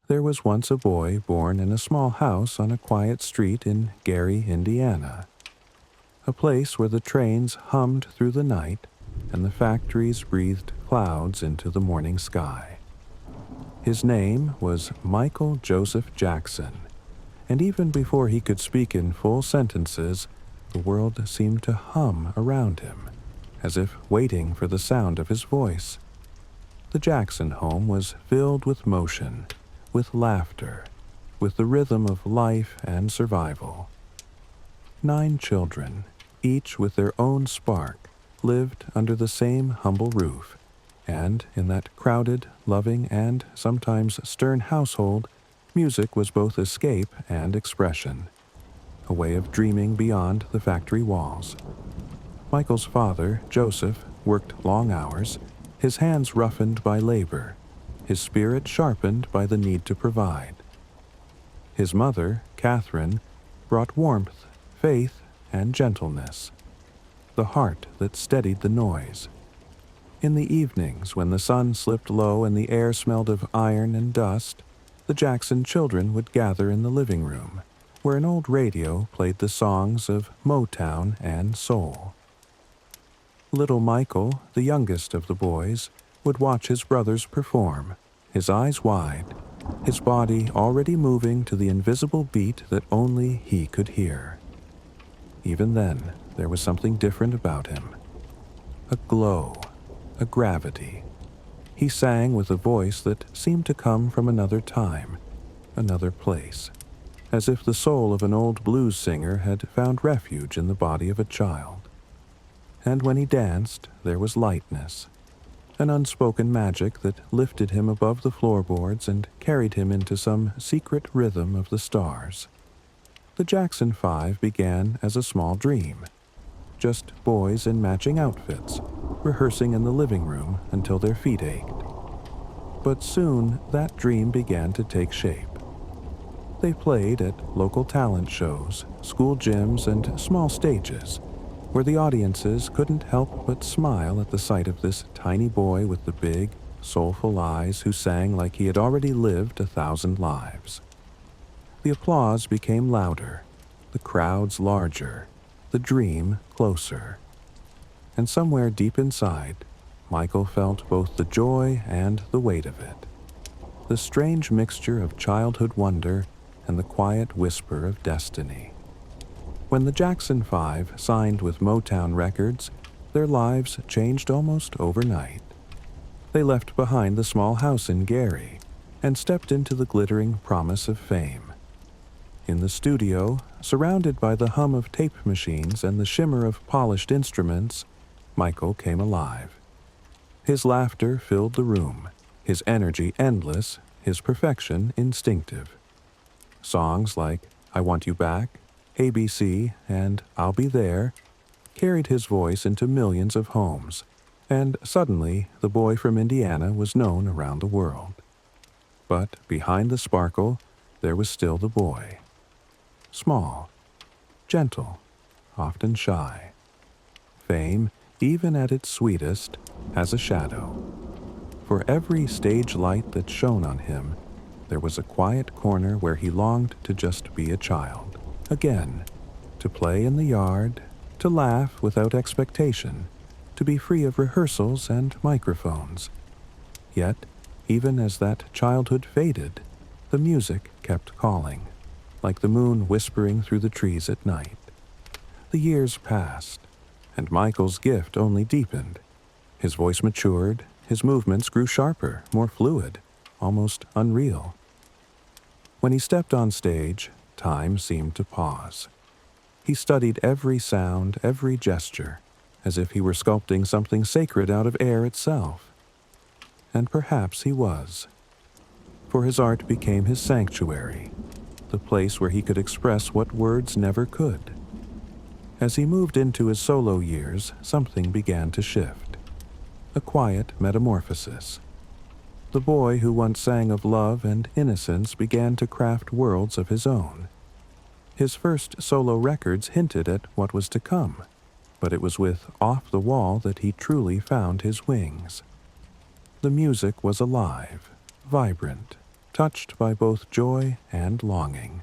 There was once a boy born in a small house on a quiet street in Gary, Indiana, a place where the trains hummed through the night and the factories breathed clouds into the morning sky. His name was Michael Joseph Jackson, and even before he could speak in full sentences, the world seemed to hum around him, as if waiting for the sound of his voice. The Jackson home was filled with motion, with laughter, with the rhythm of life and survival. 9 children, each with their own spark, lived under the same humble roof, and in that crowded, loving, and sometimes stern household, music was both escape and expression, a way of dreaming beyond the factory walls. Michael's father, Joseph, worked long hours, his hands roughened by labor, his spirit sharpened by the need to provide. His mother, Catherine, brought warmth, faith, and gentleness, the heart that steadied the noise. In the evenings, when the sun slipped low and the air smelled of iron and dust, the Jackson children would gather in the living room, where an old radio played the songs of Motown and soul. Little Michael, the youngest of the boys, would watch his brothers perform, his eyes wide, his body already moving to the invisible beat that only he could hear. Even then, there was something different about him. A glow, a gravity. He sang with a voice that seemed to come from another time, another place, as if the soul of an old blues singer had found refuge in the body of a child. And when he danced, there was lightness, an unspoken magic that lifted him above the floorboards and carried him into some secret rhythm of the stars. The Jackson 5 began as a small dream, just boys in matching outfits, rehearsing in the living room until their feet ached. But soon that dream began to take shape. They played at local talent shows, school gyms, and small stages, where the audiences couldn't help but smile at the sight of this tiny boy with the big, soulful eyes who sang like he had already lived 1,000 lives. The applause became louder, the crowds larger, the dream closer. And somewhere deep inside, Michael felt both the joy and the weight of it, the strange mixture of childhood wonder and the quiet whisper of destiny. When the Jackson 5 signed with Motown Records, their lives changed almost overnight. They left behind the small house in Gary and stepped into the glittering promise of fame. In the studio, surrounded by the hum of tape machines and the shimmer of polished instruments, Michael came alive. His laughter filled the room, his energy endless, his perfection instinctive. Songs like I Want You Back, ABC, and I'll Be There carried his voice into millions of homes, and suddenly the boy from Indiana was known around the world. But behind the sparkle, there was still the boy. Small, gentle, often shy. Fame, even at its sweetest, has a shadow. For every stage light that shone on him, there was a quiet corner where he longed to just be a child. Again, to play in the yard, to laugh without expectation, to be free of rehearsals and microphones. Yet, even as that childhood faded, the music kept calling, like the moon whispering through the trees at night. The years passed, and Michael's gift only deepened. His voice matured, his movements grew sharper, more fluid, almost unreal. When he stepped on stage, time seemed to pause. He studied every sound, every gesture, as if he were sculpting something sacred out of air itself. And perhaps he was. For his art became his sanctuary, the place where he could express what words never could. As he moved into his solo years, something began to shift. A quiet metamorphosis. The boy who once sang of love and innocence began to craft worlds of his own. His first solo records hinted at what was to come, but it was with Off the Wall that he truly found his wings. The music was alive, vibrant, touched by both joy and longing.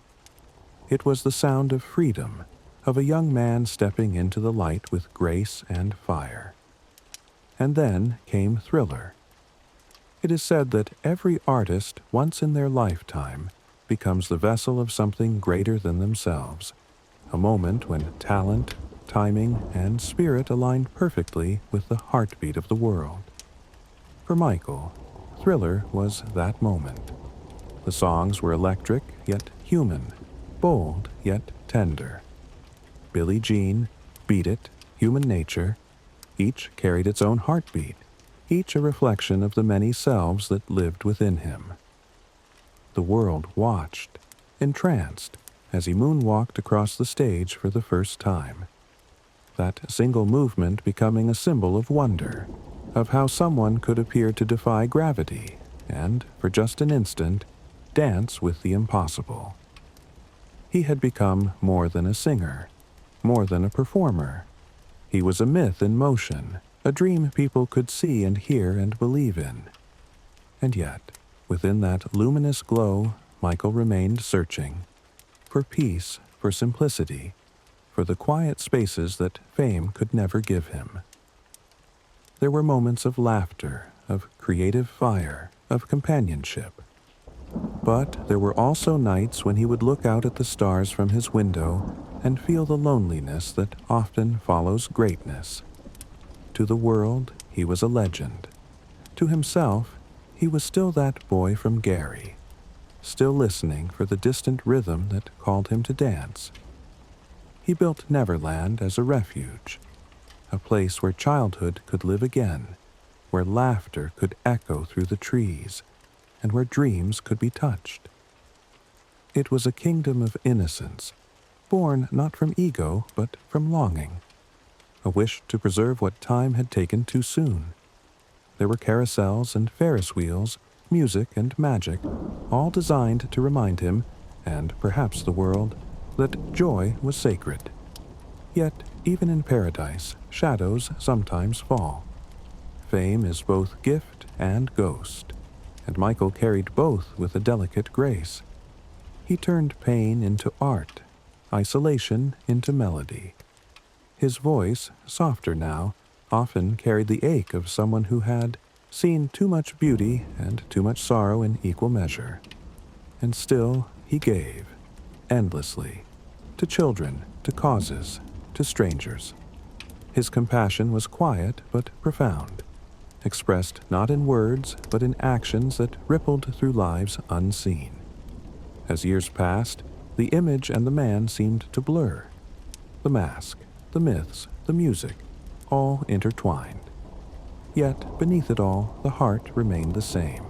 It was the sound of freedom, of a young man stepping into the light with grace and fire. And then came Thriller. It is said that every artist, once in their lifetime, becomes the vessel of something greater than themselves, a moment when talent, timing, and spirit aligned perfectly with the heartbeat of the world. For Michael, Thriller was that moment. The songs were electric yet human, bold yet tender. Billie Jean, Beat It, Human Nature, each carried its own heartbeat, each a reflection of the many selves that lived within him. The world watched, entranced, as he moonwalked across the stage for the first time. That single movement becoming a symbol of wonder, of how someone could appear to defy gravity and, for just an instant, dance with the impossible. He had become more than a singer, more than a performer. He was a myth in motion, a dream people could see and hear and believe in. And yet, within that luminous glow, Michael remained searching for peace, for simplicity, for the quiet spaces that fame could never give him. There were moments of laughter, of creative fire, of companionship. But there were also nights when he would look out at the stars from his window and feel the loneliness that often follows greatness. To the world, he was a legend. To himself, he was still that boy from Gary, still listening for the distant rhythm that called him to dance. He built Neverland as a refuge, a place where childhood could live again, where laughter could echo through the trees, and where dreams could be touched. It was a kingdom of innocence, born not from ego but from longing, a wish to preserve what time had taken too soon. There were carousels and Ferris wheels, music and magic, all designed to remind him, and perhaps the world, that joy was sacred. Yet, even in paradise, shadows sometimes fall. Fame is both gift and ghost, and Michael carried both with a delicate grace. He turned pain into art, isolation into melody. His voice, softer now, often carried the ache of someone who had seen too much beauty and too much sorrow in equal measure. And still he gave, endlessly, to children, to causes, to strangers. His compassion was quiet but profound, expressed not in words but in actions that rippled through lives unseen. As years passed, the image and the man seemed to blur. The mask, the myths, the music, all intertwined. Yet, beneath it all, the heart remained the same.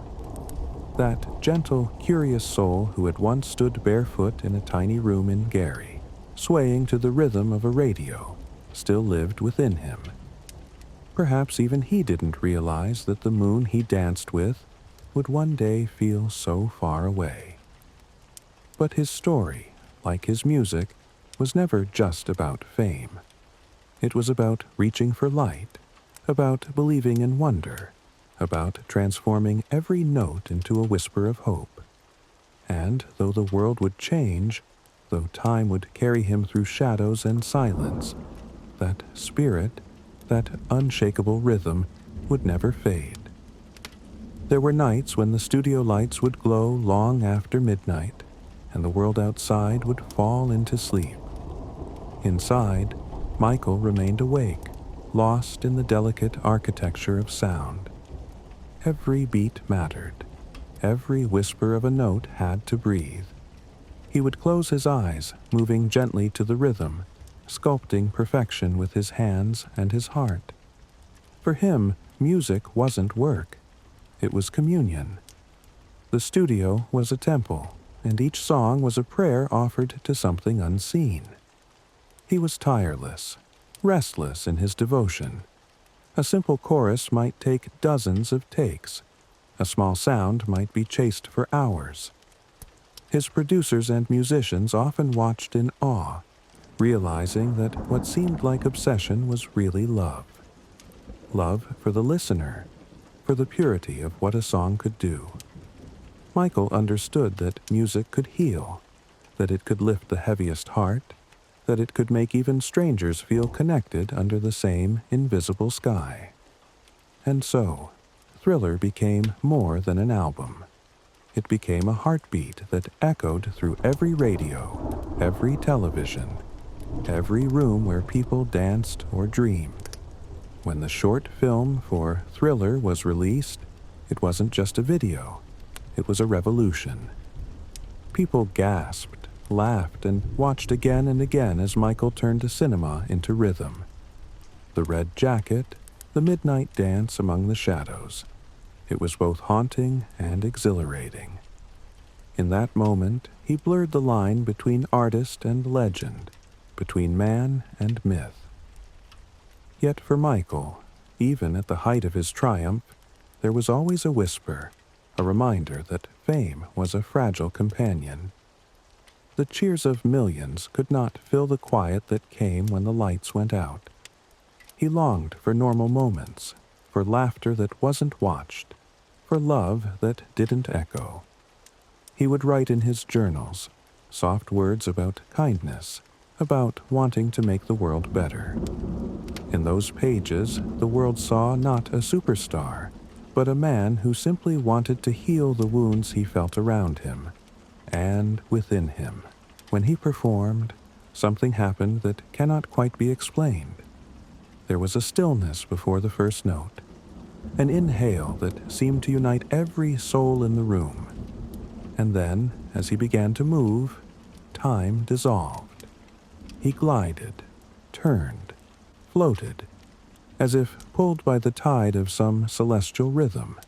That gentle, curious soul who had once stood barefoot in a tiny room in Gary, swaying to the rhythm of a radio, still lived within him. Perhaps even he didn't realize that the moon he danced with would one day feel so far away. But his story, like his music, was never just about fame. It was about reaching for light, about believing in wonder, about transforming every note into a whisper of hope. And though the world would change, though time would carry him through shadows and silence, that spirit, that unshakable rhythm, would never fade. There were nights when the studio lights would glow long after midnight, and the world outside would fall into sleep. Inside, Michael remained awake, lost in the delicate architecture of sound. Every beat mattered. Every whisper of a note had to breathe. He would close his eyes, moving gently to the rhythm, sculpting perfection with his hands and his heart. For him, music wasn't work. It was communion. The studio was a temple, and each song was a prayer offered to something unseen. He was tireless, restless in his devotion. A simple chorus might take dozens of takes. A small sound might be chased for hours. His producers and musicians often watched in awe, realizing that what seemed like obsession was really love. Love for the listener, for the purity of what a song could do. Michael understood that music could heal, that it could lift the heaviest heart, that it could make even strangers feel connected under the same invisible sky. And so, Thriller became more than an album. It became a heartbeat that echoed through every radio, every television, every room where people danced or dreamed. When the short film for Thriller was released, it wasn't just a video, it was a revolution. People gasped, laughed, and watched again and again as Michael turned the cinema into rhythm. The red jacket, the midnight dance among the shadows. It was both haunting and exhilarating. In that moment, he blurred the line between artist and legend, between man and myth. Yet for Michael, even at the height of his triumph, there was always a whisper, a reminder that fame was a fragile companion. The cheers of millions could not fill the quiet that came when the lights went out. He longed for normal moments, for laughter that wasn't watched, for love that didn't echo. He would write in his journals, soft words about kindness, about wanting to make the world better. In those pages, the world saw not a superstar, but a man who simply wanted to heal the wounds he felt around him, and within him. When he performed, something happened that cannot quite be explained. There was a stillness before the first note, an inhale that seemed to unite every soul in the room. And then, as he began to move, time dissolved. He glided, turned, floated, as if pulled by the tide of some celestial rhythm.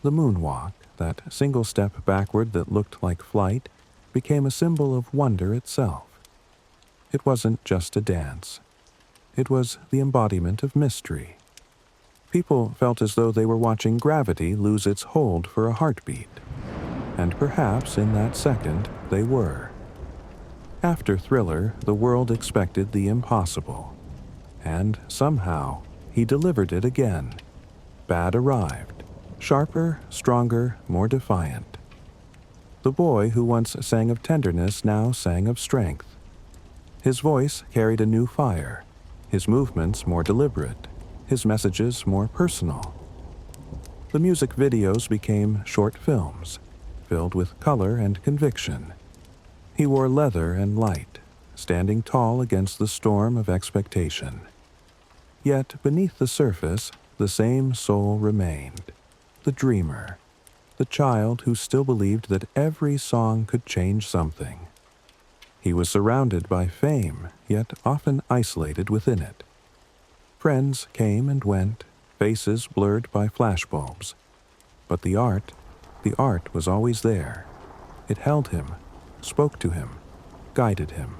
The moonwalk, that single step backward that looked like flight, became a symbol of wonder itself. It wasn't just a dance. It was the embodiment of mystery. People felt as though they were watching gravity lose its hold for a heartbeat. And perhaps in that second they were. After Thriller, the world expected the impossible. And somehow, he delivered it again. Bad arrived. Sharper, stronger, more defiant. The boy who once sang of tenderness now sang of strength. His voice carried a new fire, his movements more deliberate, his messages more personal. The music videos became short films, filled with color and conviction. He wore leather and light, standing tall against the storm of expectation. Yet beneath the surface, the same soul remained, the dreamer, the child who still believed that every song could change something. He was surrounded by fame, yet often isolated within it. Friends came and went, faces blurred by flashbulbs. But the art was always there. It held him, spoke to him, guided him.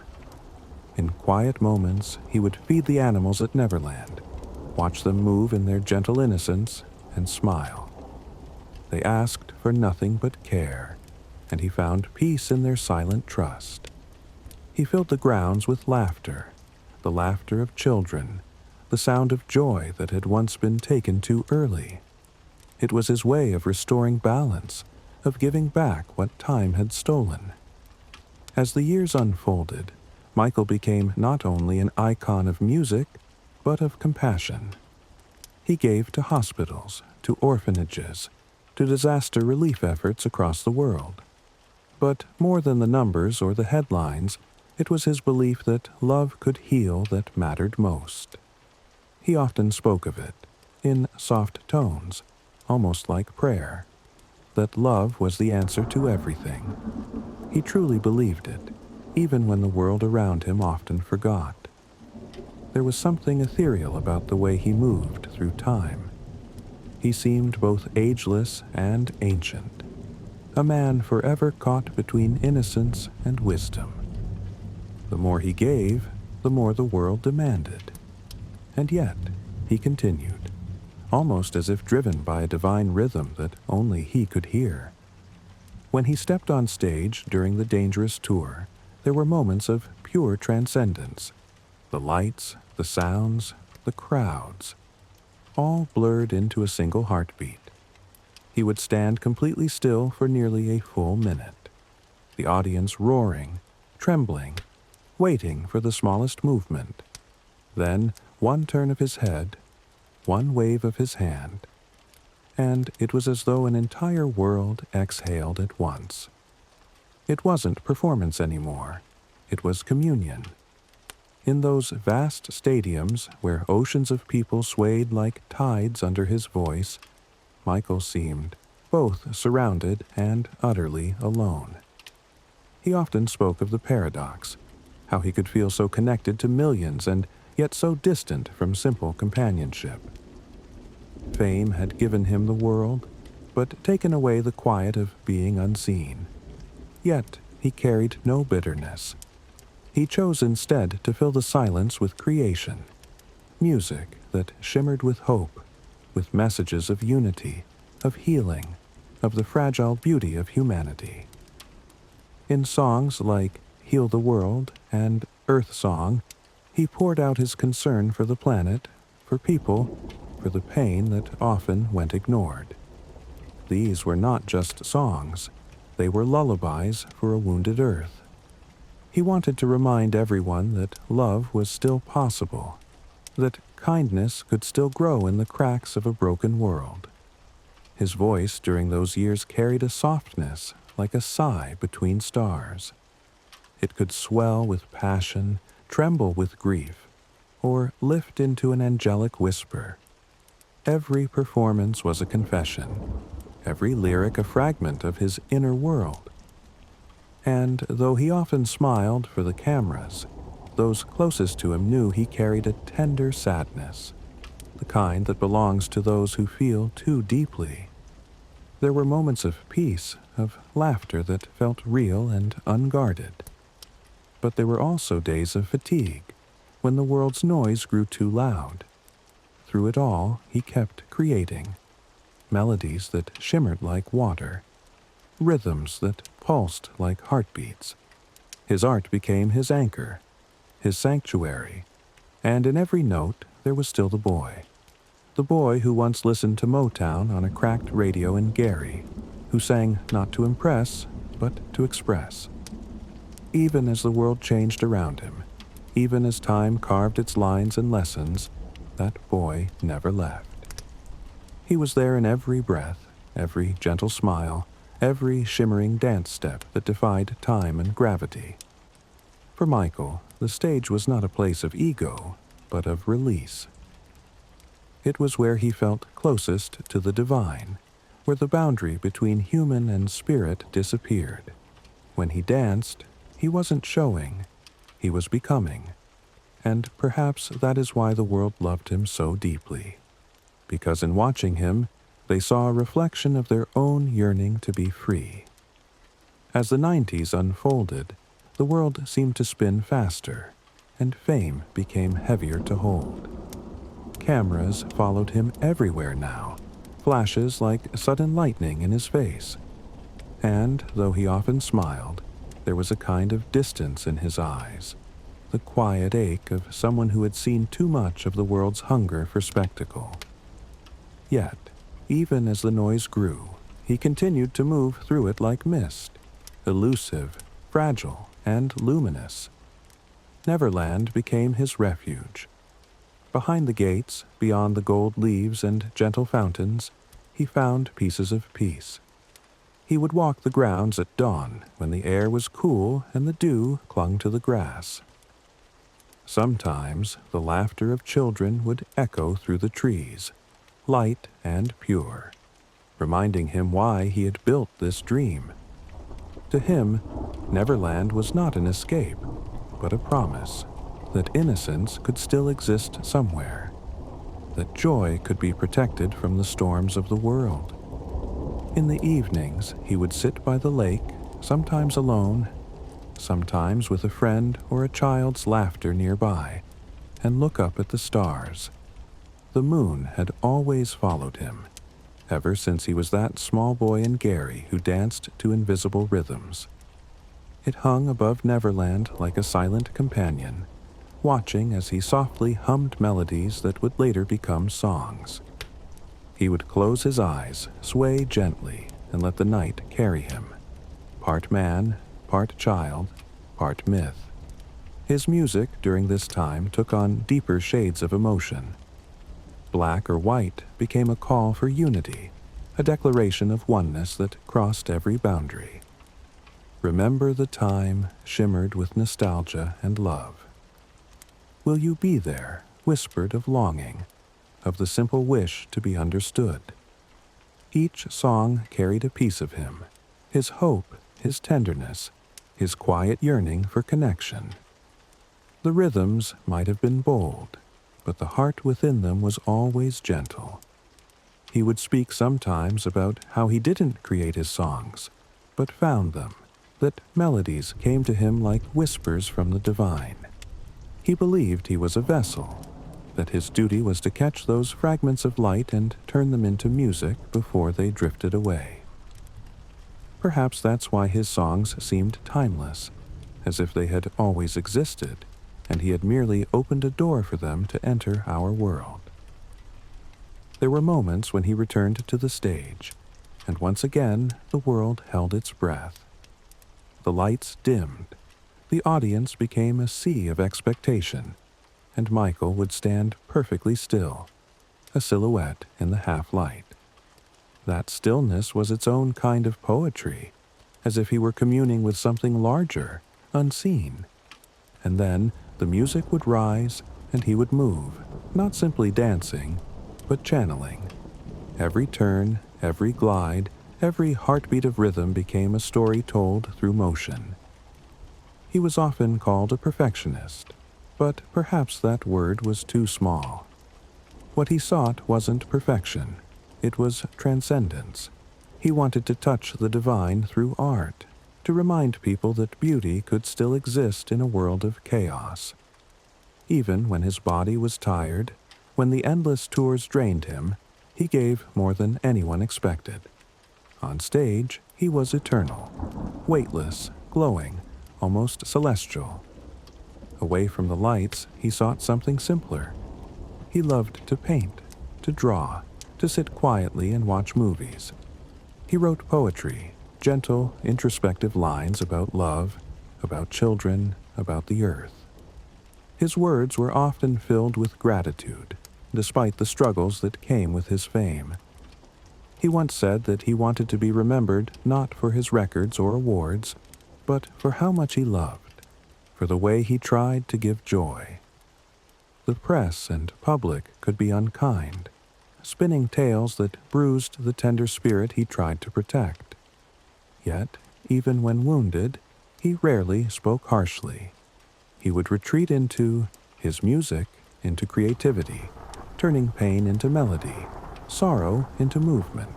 In quiet moments, he would feed the animals at Neverland, watch them move in their gentle innocence, and smile. They asked for nothing but care, and he found peace in their silent trust. He filled the grounds with laughter, the laughter of children, the sound of joy that had once been taken too early. It was his way of restoring balance, of giving back what time had stolen. As the years unfolded, Michael became not only an icon of music, but of compassion. He gave to hospitals, to orphanages, to disaster relief efforts across the world. But more than the numbers or the headlines, it was his belief that love could heal that mattered most. He often spoke of it, in soft tones, almost like prayer, that love was the answer to everything. He truly believed it, even when the world around him often forgot. There was something ethereal about the way he moved through time. He seemed both ageless and ancient, a man forever caught between innocence and wisdom. The more he gave, the more the world demanded. And yet, he continued, almost as if driven by a divine rhythm that only he could hear. When he stepped on stage during the Dangerous tour, there were moments of pure transcendence. The lights, the sounds, the crowds, all blurred into a single heartbeat. He would stand completely still for nearly a full minute, the audience roaring, trembling, waiting for the smallest movement. Then one turn of his head, one wave of his hand, and it was as though an entire world exhaled at once. It wasn't performance anymore. It was communion. In those vast stadiums where oceans of people swayed like tides under his voice, Michael seemed both surrounded and utterly alone. He often spoke of the paradox, how he could feel so connected to millions and yet so distant from simple companionship. Fame had given him the world, but taken away the quiet of being unseen. Yet he carried no bitterness. He chose instead to fill the silence with creation, music that shimmered with hope, with messages of unity, of healing, of the fragile beauty of humanity. In songs like Heal the World and Earth Song, he poured out his concern for the planet, for people, for the pain that often went ignored. These were not just songs, they were lullabies for a wounded earth. He wanted to remind everyone that love was still possible, that kindness could still grow in the cracks of a broken world. His voice during those years carried a softness like a sigh between stars. It could swell with passion, tremble with grief, or lift into an angelic whisper. Every performance was a confession, every lyric a fragment of his inner world. And though he often smiled for the cameras, those closest to him knew he carried a tender sadness, the kind that belongs to those who feel too deeply. There were moments of peace, of laughter that felt real and unguarded. But there were also days of fatigue, when the world's noise grew too loud. Through it all, he kept creating, melodies that shimmered like water, rhythms that pulsed like heartbeats. His art became his anchor, his sanctuary, and in every note there was still the boy who once listened to Motown on a cracked radio in Gary, who sang not to impress, but to express. Even as the world changed around him, even as time carved its lines and lessons, that boy never left. He was there in every breath, every gentle smile, every shimmering dance step that defied time and gravity. For Michael, the stage was not a place of ego, but of release. It was where he felt closest to the divine, where the boundary between human and spirit disappeared. When he danced, he wasn't showing, he was becoming. And perhaps that is why the world loved him so deeply. Because in watching him, they saw a reflection of their own yearning to be free. As the 90s unfolded, the world seemed to spin faster, and fame became heavier to hold. Cameras followed him everywhere now, flashes like sudden lightning in his face. And, though he often smiled, there was a kind of distance in his eyes, the quiet ache of someone who had seen too much of the world's hunger for spectacle. Yet, even as the noise grew, he continued to move through it like mist, elusive, fragile, and luminous. Neverland became his refuge. Behind the gates, beyond the gold leaves and gentle fountains, he found pieces of peace. He would walk the grounds at dawn when the air was cool and the dew clung to the grass. Sometimes the laughter of children would echo through the trees, light and pure, reminding him why he had built this dream. To him, Neverland was not an escape, but a promise that innocence could still exist somewhere, that joy could be protected from the storms of the world. In the evenings, he would sit by the lake, sometimes alone, sometimes with a friend or a child's laughter nearby, and look up at the stars. The moon had always followed him, ever since he was that small boy in Gary who danced to invisible rhythms. It hung above Neverland like a silent companion, watching as he softly hummed melodies that would later become songs. He would close his eyes, sway gently, and let the night carry him. Part man, part child, part myth. His music during this time took on deeper shades of emotion. Black or white became a call for unity, a declaration of oneness that crossed every boundary. Remember the time shimmered with nostalgia and love. Will you be there, whispered of longing, of the simple wish to be understood. Each song carried a piece of him, his hope, his tenderness, his quiet yearning for connection. The rhythms might have been bold, but the heart within them was always gentle. He would speak sometimes about how he didn't create his songs, but found them, that melodies came to him like whispers from the divine. He believed he was a vessel, that his duty was to catch those fragments of light and turn them into music before they drifted away. Perhaps that's why his songs seemed timeless, as if they had always existed, and he had merely opened a door for them to enter our world. There were moments when he returned to the stage, and once again the world held its breath. The lights dimmed, the audience became a sea of expectation, and Michael would stand perfectly still, a silhouette in the half-light. That stillness was its own kind of poetry, as if he were communing with something larger, unseen. And then the music would rise, and he would move, not simply dancing, but channeling. Every turn, every glide, every heartbeat of rhythm became a story told through motion. He was often called a perfectionist, but perhaps that word was too small. What he sought wasn't perfection, it was transcendence. He wanted to touch the divine through art, to remind people that beauty could still exist in a world of chaos. Even when his body was tired, when the endless tours drained him, he gave more than anyone expected. On stage, he was eternal, weightless, glowing, almost celestial. Away from the lights, he sought something simpler. He loved to paint, to draw, to sit quietly and watch movies. He wrote poetry, gentle, introspective lines about love, about children, about the earth. His words were often filled with gratitude, despite the struggles that came with his fame. He once said that he wanted to be remembered not for his records or awards, but for how much he loved, for the way he tried to give joy. The press and public could be unkind, spinning tales that bruised the tender spirit he tried to protect. Yet, even when wounded, he rarely spoke harshly. He would retreat into his music, into creativity, turning pain into melody, sorrow into movement.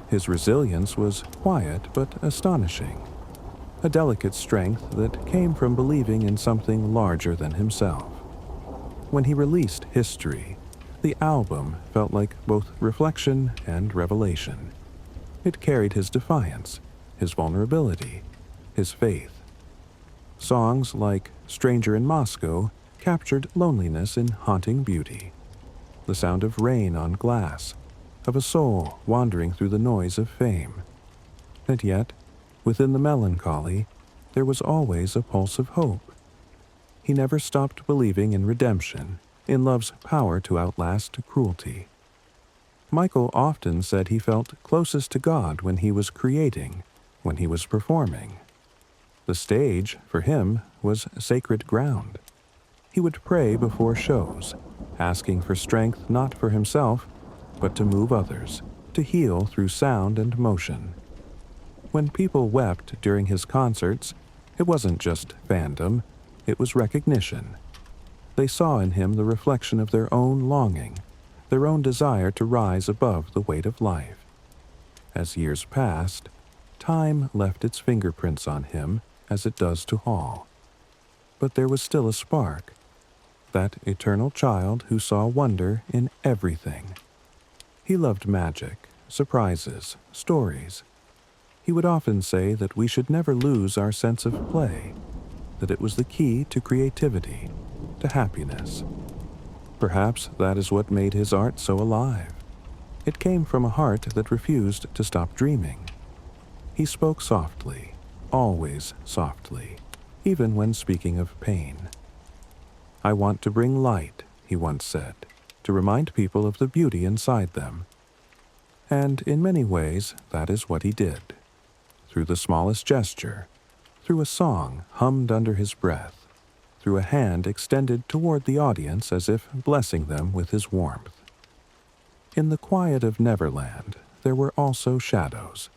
His resilience was quiet but astonishing, a delicate strength that came from believing in something larger than himself. When he released History, the album felt like both reflection and revelation. It carried his defiance, his vulnerability, his faith. Songs like Stranger in Moscow captured loneliness in haunting beauty, the sound of rain on glass, of a soul wandering through the noise of fame. And yet, within the melancholy, there was always a pulse of hope. He never stopped believing in redemption, in love's power to outlast cruelty. Michael often said he felt closest to God when he was creating, when he was performing. The stage, for him, was sacred ground. He would pray before shows, asking for strength not for himself, but to move others, to heal through sound and motion. When people wept during his concerts, it wasn't just fandom, it was recognition. They saw in him the reflection of their own longing, their own desire to rise above the weight of life. As years passed, time left its fingerprints on him as it does to all. But there was still a spark, that eternal child who saw wonder in everything. He loved magic, surprises, stories. He would often say that we should never lose our sense of play, that it was the key to creativity, to happiness. Perhaps that is what made his art so alive. It came from a heart that refused to stop dreaming. He spoke softly, always softly, even when speaking of pain. "I want to bring light," he once said, "to remind people of the beauty inside them." And in many ways, that is what he did. Through the smallest gesture, through a song hummed under his breath, through a hand extended toward the audience as if blessing them with his warmth. In the quiet of Neverland, there were also shadows.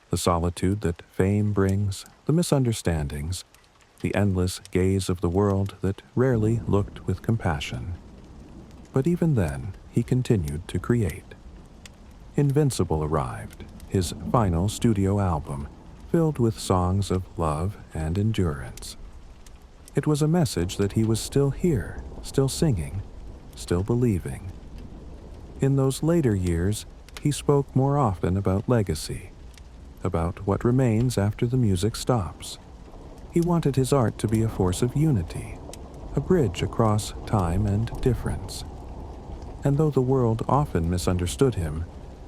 The solitude that fame brings, the misunderstandings, the endless gaze of the world that rarely looked with compassion. But even then, he continued to create. Invincible arrived, his final studio album, filled with songs of love and endurance. It was a message that he was still here, still singing, still believing. In those later years, he spoke more often about legacy, about what remains after the music stops. He wanted his art to be a force of unity, a bridge across time and difference. And though the world often misunderstood him,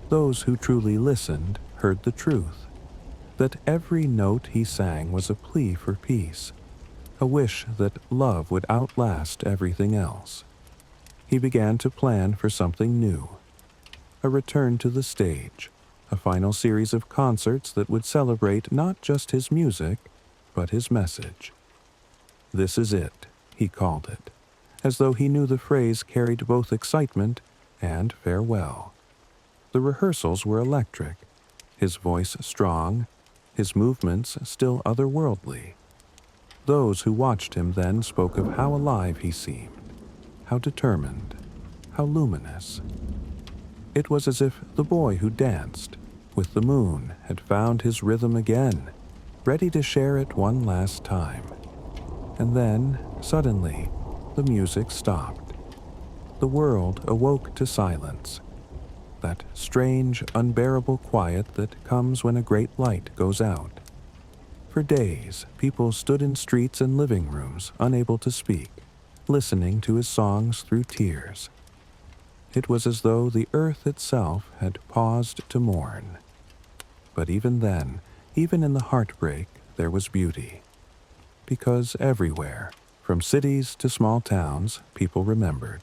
those who truly listened heard the truth, that every note he sang was a plea for peace, a wish that love would outlast everything else. He began to plan for something new, a return to the stage, a final series of concerts that would celebrate not just his music, but his message. "This is it," he called it, as though he knew the phrase carried both excitement and farewell. The rehearsals were electric, his voice strong, his movements still otherworldly. Those who watched him then spoke of how alive he seemed, how determined, how luminous. It was as if the boy who danced with the moon had found his rhythm again, ready to share it one last time. And then, suddenly, the music stopped. The world awoke to silence, that strange, unbearable quiet that comes when a great light goes out. For days, people stood in streets and living rooms, unable to speak, listening to his songs through tears. It was as though the earth itself had paused to mourn. But even then, even in the heartbreak, there was beauty. Because everywhere, from cities to small towns, people remembered.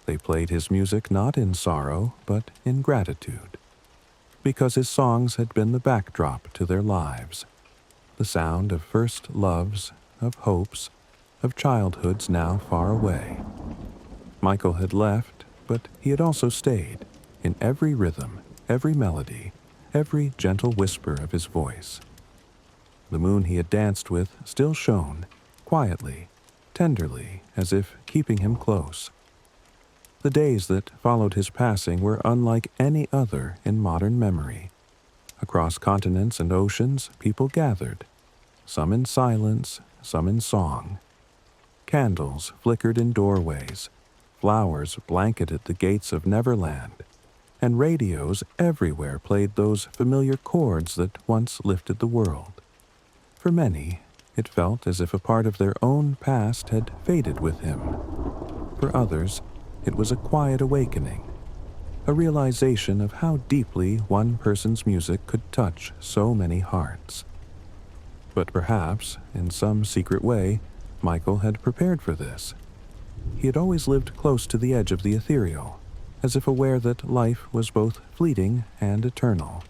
They played his music not in sorrow, but in gratitude. Because his songs had been the backdrop to their lives, the sound of first loves, of hopes, of childhoods now far away. Michael had left, but he had also stayed, in every rhythm, every melody, every gentle whisper of his voice. The moon he had danced with still shone, quietly, tenderly, as if keeping him close. The days that followed his passing were unlike any other in modern memory. Across continents and oceans, people gathered, some in silence, some in song. Candles flickered in doorways, flowers blanketed the gates of Neverland, and radios everywhere played those familiar chords that once lifted the world. For many, it felt as if a part of their own past had faded with him. For others, it was a quiet awakening, a realization of how deeply one person's music could touch so many hearts. But perhaps, in some secret way, Michael had prepared for this. He had always lived close to the edge of the ethereal, as if aware that life was both fleeting and eternal.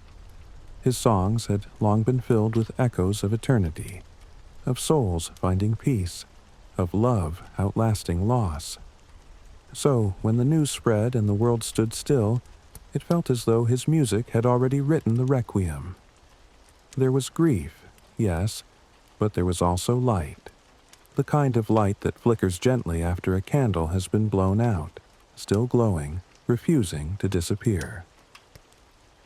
His songs had long been filled with echoes of eternity, of souls finding peace, of love outlasting loss. So, when the news spread and the world stood still, it felt as though his music had already written the requiem. There was grief, yes, but there was also light. The kind of light that flickers gently after a candle has been blown out, still glowing, refusing to disappear.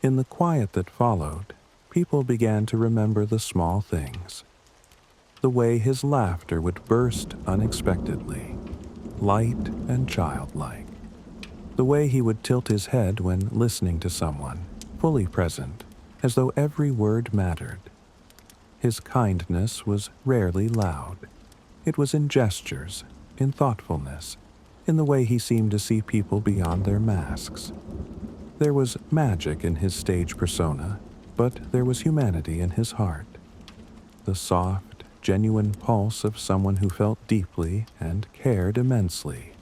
In the quiet that followed, people began to remember the small things. The way his laughter would burst unexpectedly, light and childlike. The way he would tilt his head when listening to someone, fully present, as though every word mattered. His kindness was rarely loud. It was in gestures, in thoughtfulness, in the way he seemed to see people beyond their masks. There was magic in his stage persona, but there was humanity in his heart. The soft, genuine pulse of someone who felt deeply and cared immensely.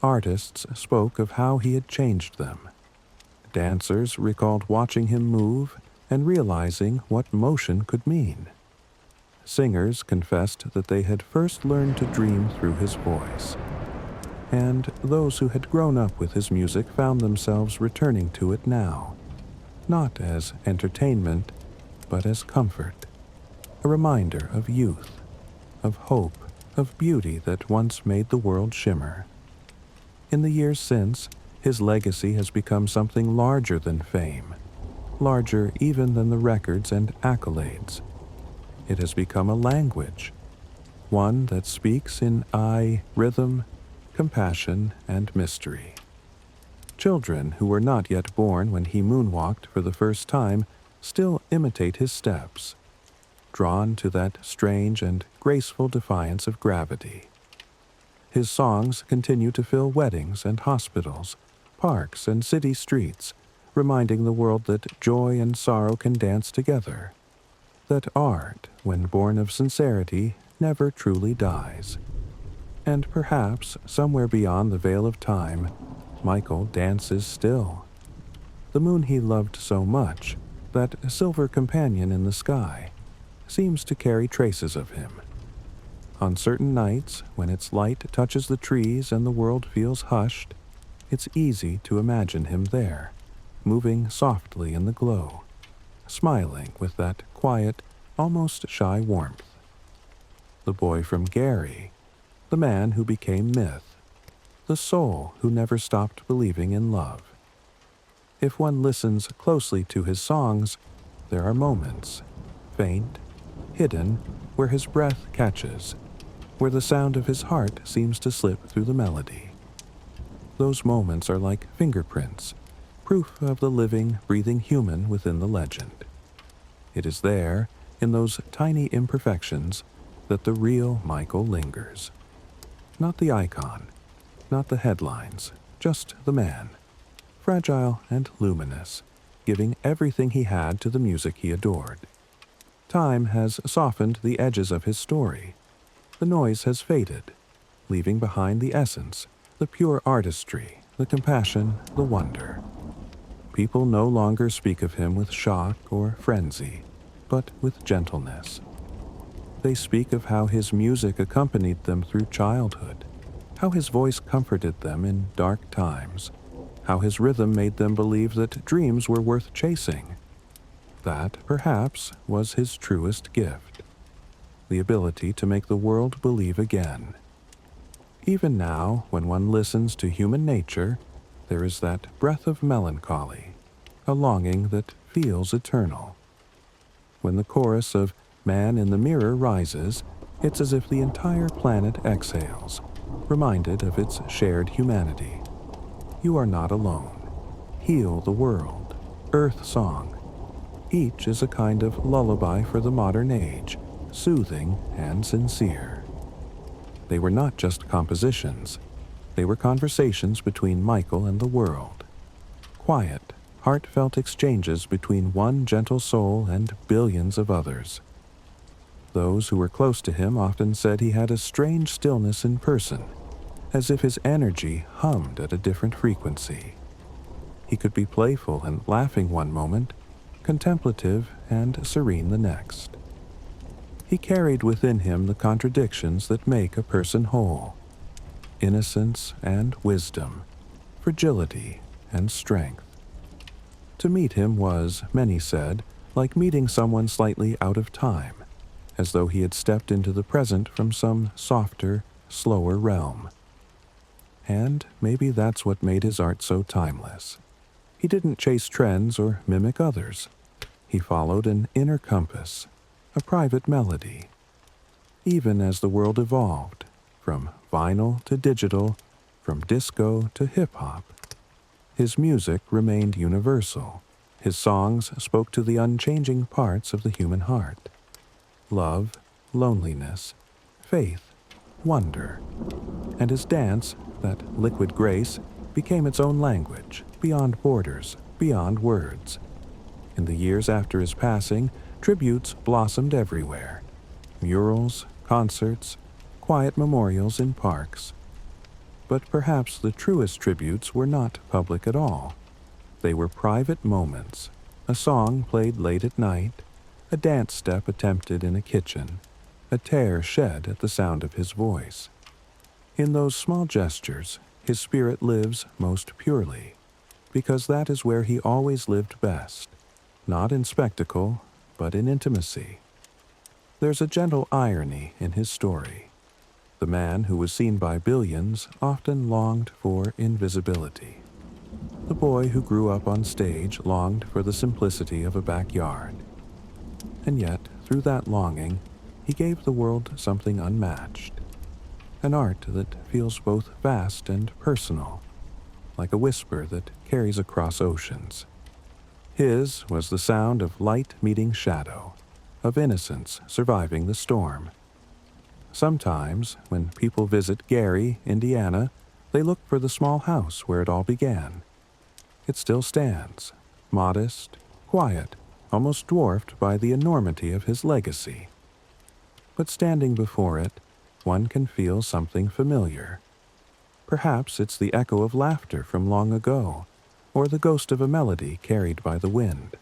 Artists spoke of how he had changed them. Dancers recalled watching him move and realizing what motion could mean. Singers confessed that they had first learned to dream through his voice. And those who had grown up with his music found themselves returning to it now, not as entertainment, but as comfort, a reminder of youth, of hope, of beauty that once made the world shimmer. In the years since, his legacy has become something larger than fame, larger even than the records and accolades. It has become a language, one that speaks in rhythm, compassion, and mystery. Children who were not yet born when he moonwalked for the first time still imitate his steps, drawn to that strange and graceful defiance of gravity. His songs continue to fill weddings and hospitals, parks and city streets, reminding the world that joy and sorrow can dance together, that art, when born of sincerity, never truly dies. And perhaps, somewhere beyond the veil of time, Michael dances still. The moon he loved so much, that silver companion in the sky, seems to carry traces of him. On certain nights, when its light touches the trees and the world feels hushed, it's easy to imagine him there, moving softly in the glow, smiling with that quiet, almost shy warmth. The boy from Gary, the man who became myth, the soul who never stopped believing in love. If one listens closely to his songs, there are moments, faint, hidden, where his breath catches, where the sound of his heart seems to slip through the melody. Those moments are like fingerprints, proof of the living, breathing human within the legend. It is there, in those tiny imperfections, that the real Michael lingers. Not the icon, not the headlines, just the man, fragile and luminous, giving everything he had to the music he adored. Time has softened the edges of his story. The noise has faded, leaving behind the essence, the pure artistry, the compassion, the wonder. People no longer speak of him with shock or frenzy, but with gentleness. They speak of how his music accompanied them through childhood, how his voice comforted them in dark times, how his rhythm made them believe that dreams were worth chasing. That, perhaps, was his truest gift, the ability to make the world believe again. Even now, when one listens to human nature, there is that breath of melancholy, a longing that feels eternal. When the chorus of Man in the Mirror rises, it's as if the entire planet exhales, reminded of its shared humanity. You are not alone. Heal the world. Earth Song. Each is a kind of lullaby for the modern age, soothing and sincere. They were not just compositions. They were conversations between Michael and the world. Quiet, heartfelt exchanges between one gentle soul and billions of others. Those who were close to him often said he had a strange stillness in person, as if his energy hummed at a different frequency. He could be playful and laughing one moment, contemplative and serene the next. He carried within him the contradictions that make a person whole: innocence and wisdom, fragility and strength. To meet him was, many said, like meeting someone slightly out of time, as though he had stepped into the present from some softer, slower realm. And maybe that's what made his art so timeless. He didn't chase trends or mimic others. He followed an inner compass, a private melody. Even as the world evolved, from vinyl to digital, from disco to hip-hop, his music remained universal. His songs spoke to the unchanging parts of the human heart: love, loneliness, faith, wonder. And his dance, that liquid grace, became its own language, beyond borders, beyond words. In the years after his passing, tributes blossomed everywhere. Murals, concerts, quiet memorials in parks. But perhaps the truest tributes were not public at all. They were private moments, a song played late at night, a dance step attempted in a kitchen, a tear shed at the sound of his voice. In those small gestures, his spirit lives most purely, because that is where he always lived best, not in spectacle, but in intimacy. There's a gentle irony in his story. The man who was seen by billions often longed for invisibility. The boy who grew up on stage longed for the simplicity of a backyard. And yet, through that longing, he gave the world something unmatched. An art that feels both vast and personal, like a whisper that carries across oceans. His was the sound of light meeting shadow, of innocence surviving the storm. Sometimes, when people visit Gary, Indiana, they look for the small house where it all began. It still stands, modest, quiet, almost dwarfed by the enormity of his legacy. But standing before it, one can feel something familiar. Perhaps it's the echo of laughter from long ago, or the ghost of a melody carried by the wind.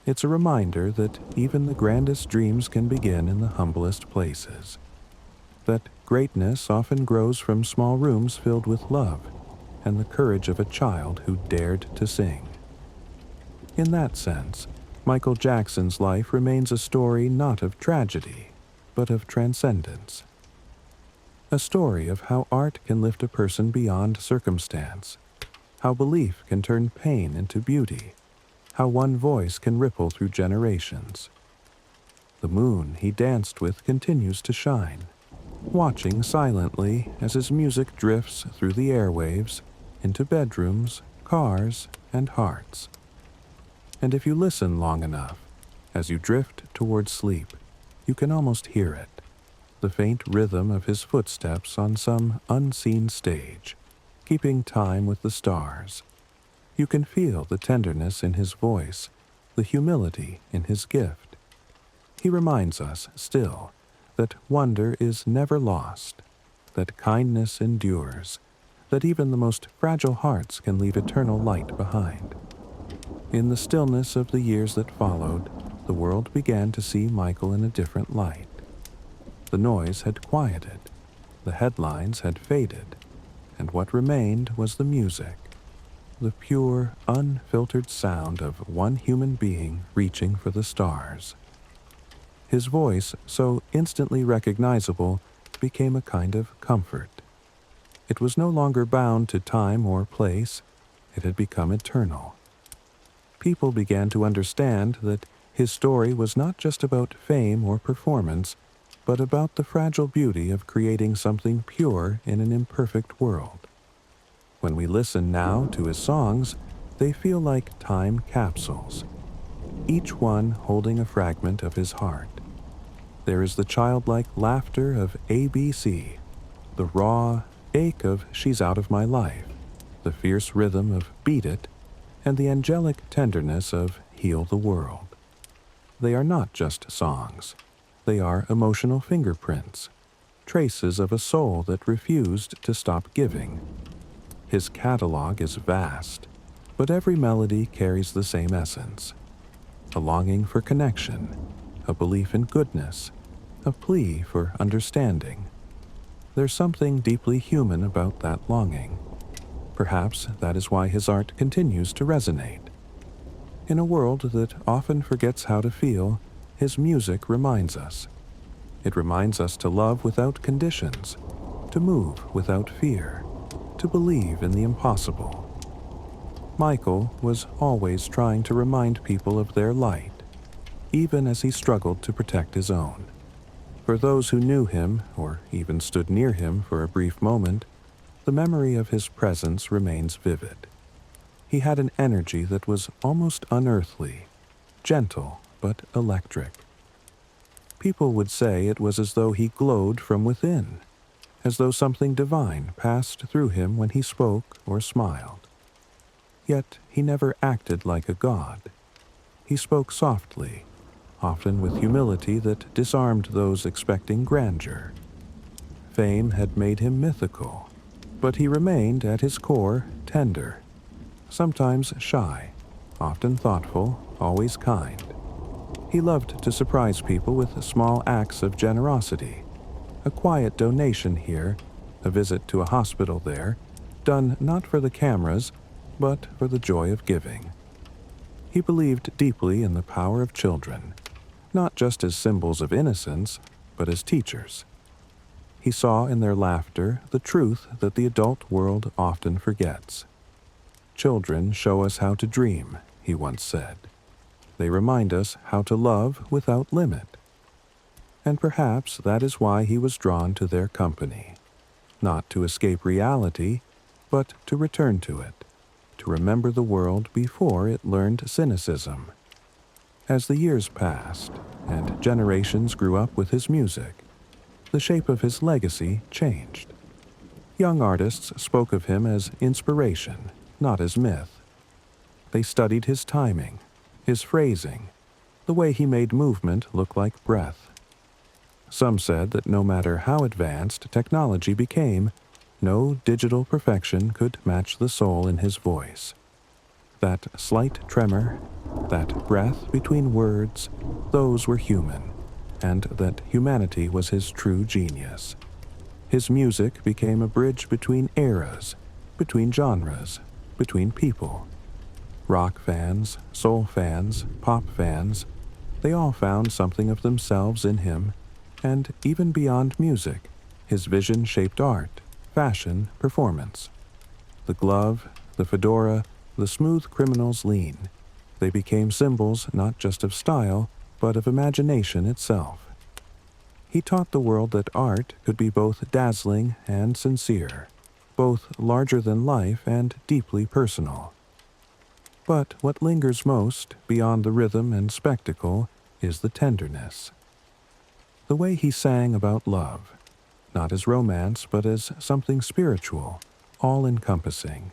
It's a reminder that even the grandest dreams can begin in the humblest places. That greatness often grows from small rooms filled with love and the courage of a child who dared to sing. In that sense, Michael Jackson's life remains a story not of tragedy, but of transcendence. A story of how art can lift a person beyond circumstance, how belief can turn pain into beauty, how one voice can ripple through generations. The moon he danced with continues to shine, watching silently as his music drifts through the airwaves into bedrooms, cars, and hearts. And if you listen long enough, as you drift towards sleep, you can almost hear it, the faint rhythm of his footsteps on some unseen stage, keeping time with the stars. You can feel the tenderness in his voice, the humility in his gift. He reminds us, still, that wonder is never lost, that kindness endures, that even the most fragile hearts can leave eternal light behind. In the stillness of the years that followed, the world began to see Michael in a different light. The noise had quieted, the headlines had faded, and what remained was the music, the pure, unfiltered sound of one human being reaching for the stars. His voice, so instantly recognizable, became a kind of comfort. It was no longer bound to time or place, it had become eternal. People began to understand that his story was not just about fame or performance, but about the fragile beauty of creating something pure in an imperfect world. When we listen now to his songs, they feel like time capsules, each one holding a fragment of his heart. There is the childlike laughter of ABC, the raw ache of She's Out of My Life, the fierce rhythm of Beat It, and the angelic tenderness of Heal the World. They are not just songs. They are emotional fingerprints, traces of a soul that refused to stop giving. His catalog is vast, but every melody carries the same essence. A longing for connection, a belief in goodness, a plea for understanding. There's something deeply human about that longing. Perhaps that is why his art continues to resonate. In a world that often forgets how to feel, his music reminds us. It reminds us to love without conditions, to move without fear, to believe in the impossible. Michael was always trying to remind people of their light, even as he struggled to protect his own. For those who knew him, or even stood near him for a brief moment, the memory of his presence remains vivid. He had an energy that was almost unearthly, gentle but electric. People would say it was as though he glowed from within, as though something divine passed through him when he spoke or smiled. Yet he never acted like a god. He spoke softly, often with humility that disarmed those expecting grandeur. Fame had made him mythical, but he remained at his core tender, sometimes shy, often thoughtful, always kind. He loved to surprise people with small acts of generosity, a quiet donation here, a visit to a hospital there, done not for the cameras, but for the joy of giving. He believed deeply in the power of children, not just as symbols of innocence, but as teachers. He saw in their laughter the truth that the adult world often forgets. Children show us how to dream, he once said. They remind us how to love without limit. And perhaps that is why he was drawn to their company, not to escape reality, but to return to it, to remember the world before it learned cynicism. As the years passed, and generations grew up with his music, the shape of his legacy changed. Young artists spoke of him as inspiration, not as myth. They studied his timing, his phrasing, the way he made movement look like breath. Some said that no matter how advanced technology became, no digital perfection could match the soul in his voice. That slight tremor, that breath between words, those were human, and that humanity was his true genius. His music became a bridge between eras, between genres, between people. Rock fans, soul fans, pop fans, they all found something of themselves in him, and even beyond music, his vision shaped art, fashion, performance. The glove, the fedora, the smooth criminal's lean, they became symbols not just of style, but of imagination itself. He taught the world that art could be both dazzling and sincere, both larger than life and deeply personal. But what lingers most, beyond the rhythm and spectacle, is the tenderness. The way he sang about love, not as romance, but as something spiritual, all-encompassing.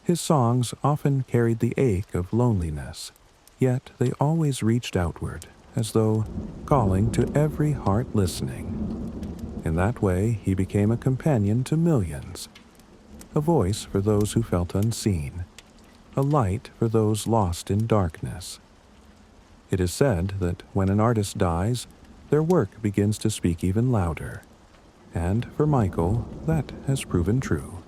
His songs often carried the ache of loneliness, yet they always reached outward, as though calling to every heart listening. In that way, he became a companion to millions, a voice for those who felt unseen, a light for those lost in darkness. It is said that when an artist dies, their work begins to speak even louder. And for Michael, that has proven true.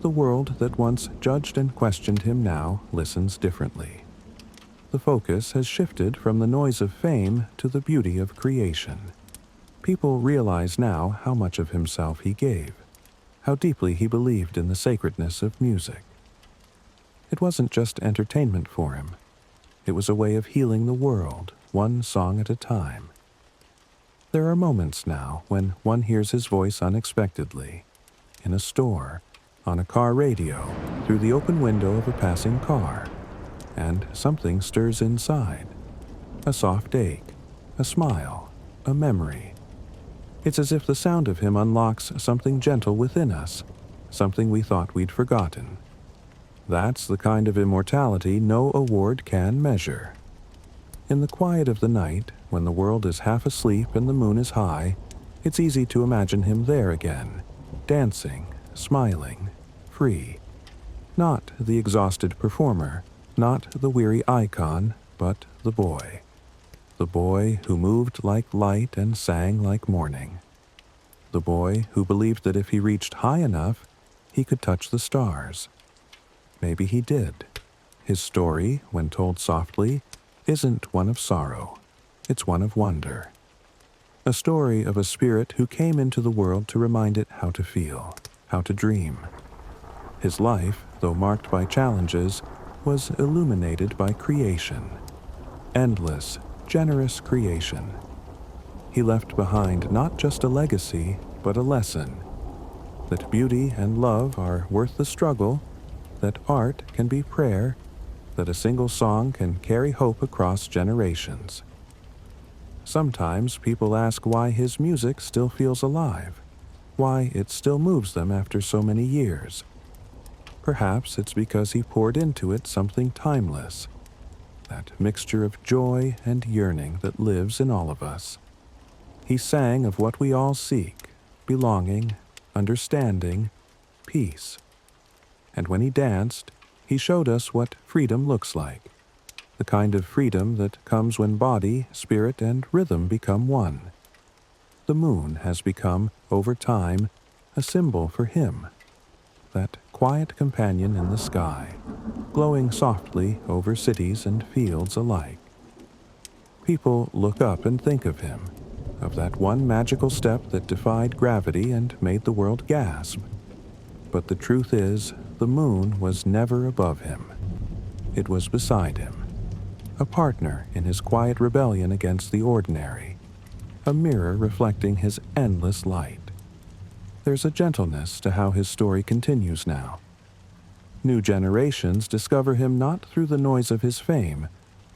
The world that once judged and questioned him now listens differently. The focus has shifted from the noise of fame to the beauty of creation. People realize now how much of himself he gave, how deeply he believed in the sacredness of music. It wasn't just entertainment for him. It was a way of healing the world, one song at a time. There are moments now when one hears his voice unexpectedly, in a store, on a car radio, through the open window of a passing car, and something stirs inside. A soft ache, a smile, a memory. It's as if the sound of him unlocks something gentle within us, something we thought we'd forgotten. That's the kind of immortality no award can measure. In the quiet of the night, when the world is half asleep and the moon is high, it's easy to imagine him there again, dancing, smiling, free. Not the exhausted performer, not the weary icon, but the boy. The boy who moved like light and sang like morning. The boy who believed that if he reached high enough, he could touch the stars. Maybe he did. His story, when told softly, isn't one of sorrow. It's one of wonder. A story of a spirit who came into the world to remind it how to feel, how to dream. His life, though marked by challenges, was illuminated by creation. Endless, generous creation. He left behind not just a legacy, but a lesson. That beauty and love are worth the struggle, that art can be prayer, that a single song can carry hope across generations. Sometimes people ask why his music still feels alive, why it still moves them after so many years. Perhaps it's because he poured into it something timeless, that mixture of joy and yearning that lives in all of us. He sang of what we all seek: belonging, understanding, peace. And when he danced, he showed us what freedom looks like, the kind of freedom that comes when body, spirit, and rhythm become one. The moon has become, over time, a symbol for him, that quiet companion in the sky, glowing softly over cities and fields alike. People look up and think of him, of that one magical step that defied gravity and made the world gasp. But the truth is, the moon was never above him. It was beside him, a partner in his quiet rebellion against the ordinary, a mirror reflecting his endless light. There's a gentleness to how his story continues now. New generations discover him not through the noise of his fame,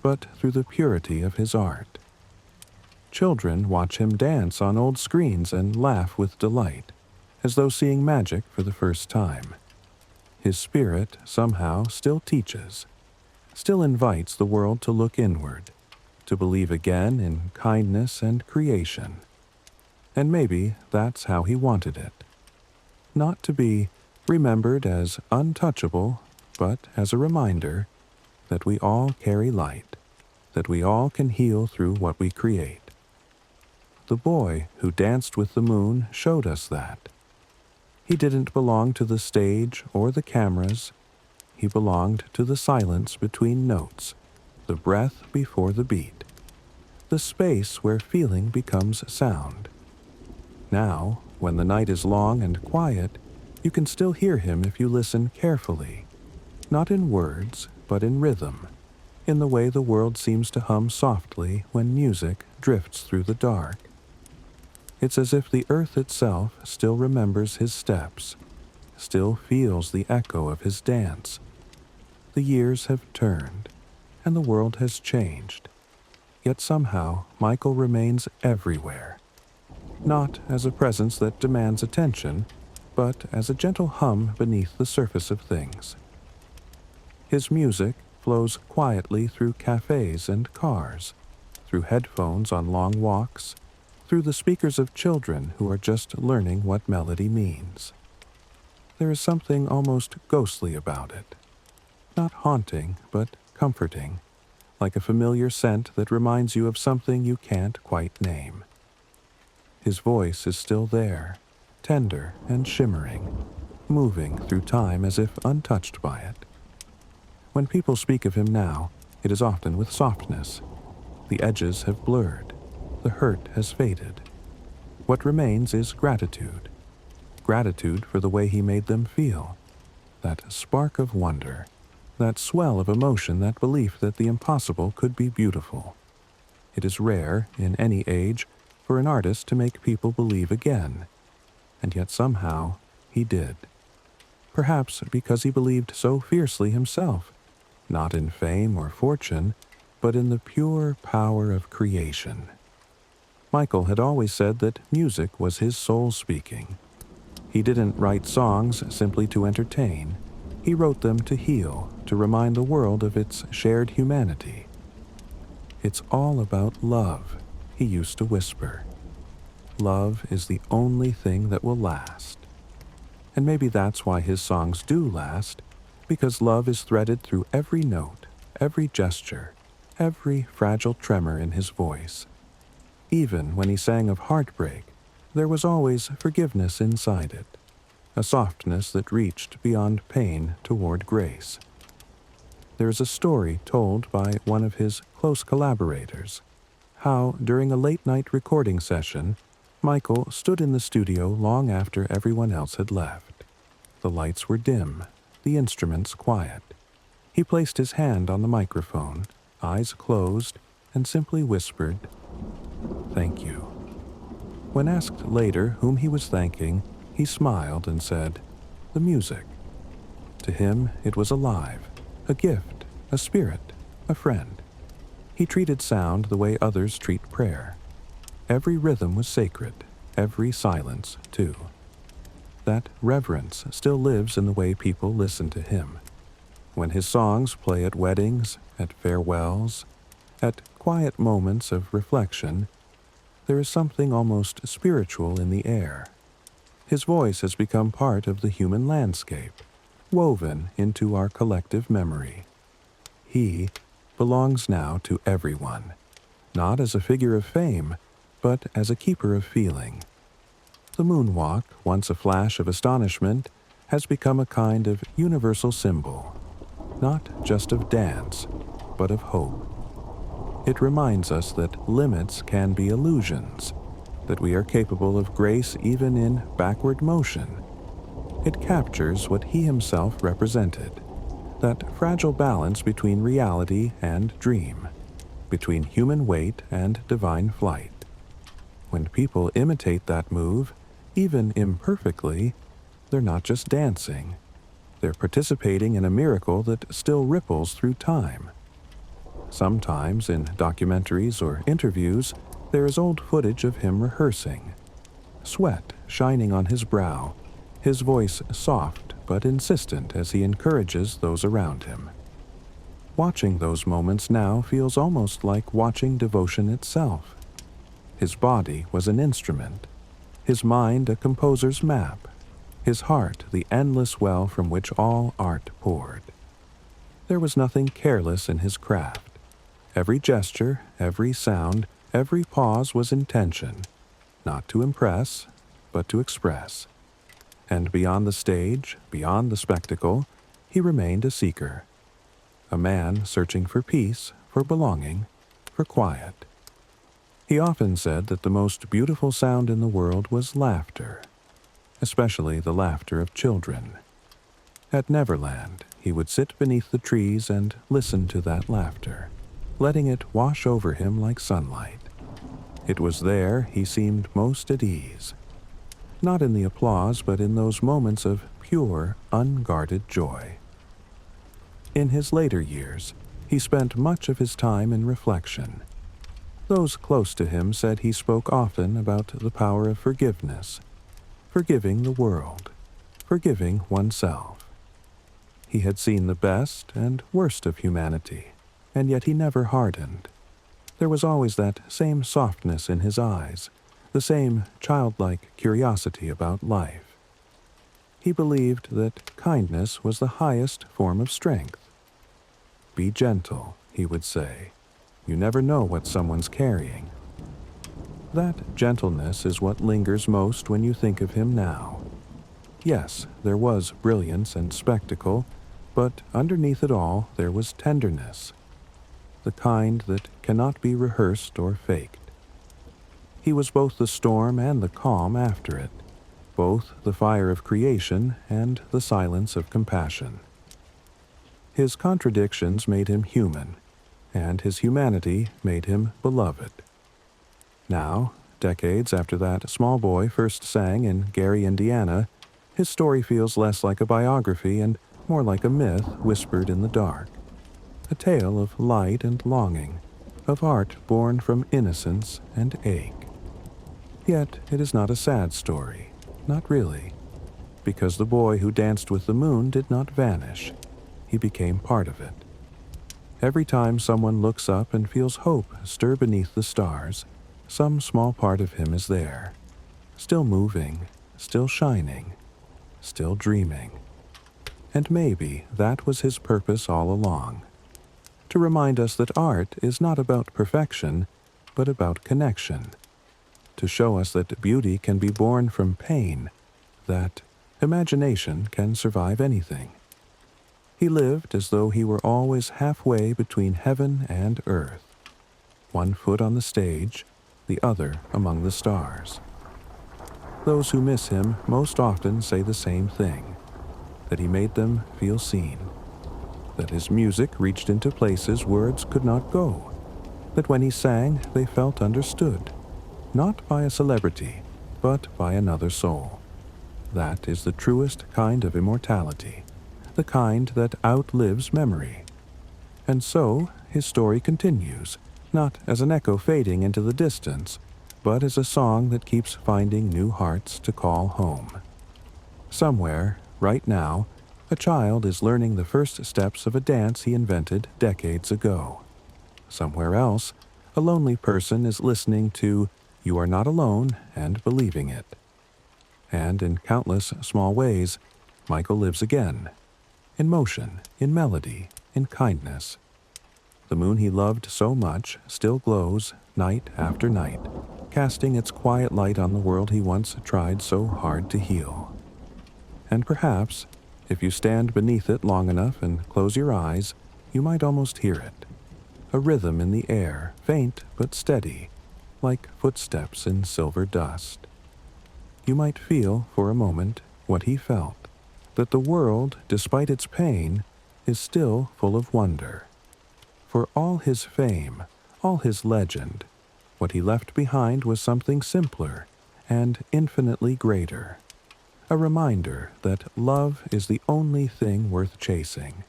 but through the purity of his art. Children watch him dance on old screens and laugh with delight, as though seeing magic for the first time. His spirit somehow still teaches, still invites the world to look inward, to believe again in kindness and creation. And maybe that's how he wanted it. Not to be remembered as untouchable, but as a reminder that we all carry light, that we all can heal through what we create. The boy who danced with the moon showed us that. He didn't belong to the stage or the cameras. He belonged to the silence between notes, the breath before the beat, the space where feeling becomes sound. Now, when the night is long and quiet, you can still hear him if you listen carefully, not in words, but in rhythm, in the way the world seems to hum softly when music drifts through the dark. It's as if the earth itself still remembers his steps, still feels the echo of his dance. The years have turned, and the world has changed, yet somehow Michael remains everywhere, not as a presence that demands attention, but as a gentle hum beneath the surface of things. His music flows quietly through cafes and cars, through headphones on long walks, through the speakers of children who are just learning what melody means. There is something almost ghostly about it, not haunting, but comforting, like a familiar scent that reminds you of something you can't quite name. His voice is still there, tender and shimmering, moving through time as if untouched by it. When people speak of him now, it is often with softness. The edges have blurred, the hurt has faded. What remains is gratitude. Gratitude for the way he made them feel. That spark of wonder, that swell of emotion, that belief that the impossible could be beautiful. It is rare, in any age, for an artist to make people believe again. And yet somehow he did. Perhaps because he believed so fiercely himself, not in fame or fortune, but in the pure power of creation. Michael had always said that music was his soul speaking. He didn't write songs simply to entertain. He wrote them to heal, to remind the world of its shared humanity. It's all about love, he used to whisper. Love is the only thing that will last. And maybe that's why his songs do last, because love is threaded through every note, every gesture, every fragile tremor in his voice. Even when he sang of heartbreak, there was always forgiveness inside it, a softness that reached beyond pain toward grace. There is a story told by one of his close collaborators, how during a late-night recording session, Michael stood in the studio long after everyone else had left. The lights were dim, the instruments quiet. He placed his hand on the microphone, eyes closed, and simply whispered, "Thank you." When asked later whom he was thanking, he smiled and said, "The music." To him, it was alive, a gift, a spirit, a friend. He treated sound the way others treat prayer. Every rhythm was sacred, every silence, too. that reverence still lives in the way people listen to him. When his songs play at weddings, at farewells, at quiet moments of reflection, there is something almost spiritual in the air. His voice has become part of the human landscape, woven into our collective memory. He belongs now to everyone, not as a figure of fame, but as a keeper of feeling. The moonwalk, once a flash of astonishment, has become a kind of universal symbol, not just of dance, but of hope. It reminds us that limits can be illusions, that we are capable of grace even in backward motion. It captures what he himself represented, that fragile balance between reality and dream, between human weight and divine flight. When people imitate that move, even imperfectly, they're not just dancing. They're participating in a miracle that still ripples through time. Sometimes, in documentaries or interviews, there is old footage of him rehearsing. Sweat shining on his brow, his voice soft but insistent as he encourages those around him. Watching those moments now feels almost like watching devotion itself. His body was an instrument, his mind a composer's map, his heart the endless well from which all art poured. There was nothing careless in his craft. Every gesture, every sound, every pause was intention, not to impress, but to express. And beyond the stage, beyond the spectacle, he remained a seeker, a man searching for peace, for belonging, for quiet. He often said that the most beautiful sound in the world was laughter, especially the laughter of children. At Neverland, he would sit beneath the trees and listen to that laughter, letting it wash over him like sunlight. It was there he seemed most at ease, not in the applause but in those moments of pure, unguarded joy. In his later years, he spent much of his time in reflection. Those close to him said he spoke often about the power of forgiveness, forgiving the world, forgiving oneself. He had seen the best and worst of humanity, and yet he never hardened. There was always that same softness in his eyes, the same childlike curiosity about life. He believed that kindness was the highest form of strength. Be gentle, he would say. You never know what someone's carrying. That gentleness is what lingers most when you think of him now. Yes, there was brilliance and spectacle, but underneath it all there was tenderness, the kind that cannot be rehearsed or faked. He was both the storm and the calm after it, both the fire of creation and the silence of compassion. His contradictions made him human, and his humanity made him beloved. Now, decades after that small boy first sang in Gary, Indiana, his story feels less like a biography and more like a myth whispered in the dark. A tale of light and longing, of art born from innocence and ache. Yet it is not a sad story, not really, because the boy who danced with the moon did not vanish. He became part of it. Every time someone looks up and feels hope stir beneath the stars, some small part of him is there, still moving, still shining, still dreaming. And maybe that was his purpose all along, to remind us that art is not about perfection, but about connection, to show us that beauty can be born from pain, that imagination can survive anything. He lived as though he were always halfway between heaven and earth, one foot on the stage, the other among the stars. Those who miss him most often say the same thing, that he made them feel seen, that his music reached into places words could not go, that when he sang they felt understood, not by a celebrity, but by another soul. That is the truest kind of immortality, the kind that outlives memory. And so his story continues, not as an echo fading into the distance, but as a song that keeps finding new hearts to call home. Somewhere, right now, a child is learning the first steps of a dance he invented decades ago. Somewhere else, a lonely person is listening to "You Are Not Alone" and believing it. And in countless small ways, Michael lives again. In motion, in melody, in kindness. The moon he loved so much still glows night after night, casting its quiet light on the world he once tried so hard to heal. And perhaps, if you stand beneath it long enough and close your eyes, you might almost hear it. A rhythm in the air, faint but steady, like footsteps in silver dust. You might feel, for a moment, what he felt, that the world, despite its pain, is still full of wonder. For all his fame, all his legend, what he left behind was something simpler and infinitely greater. A reminder that love is the only thing worth chasing,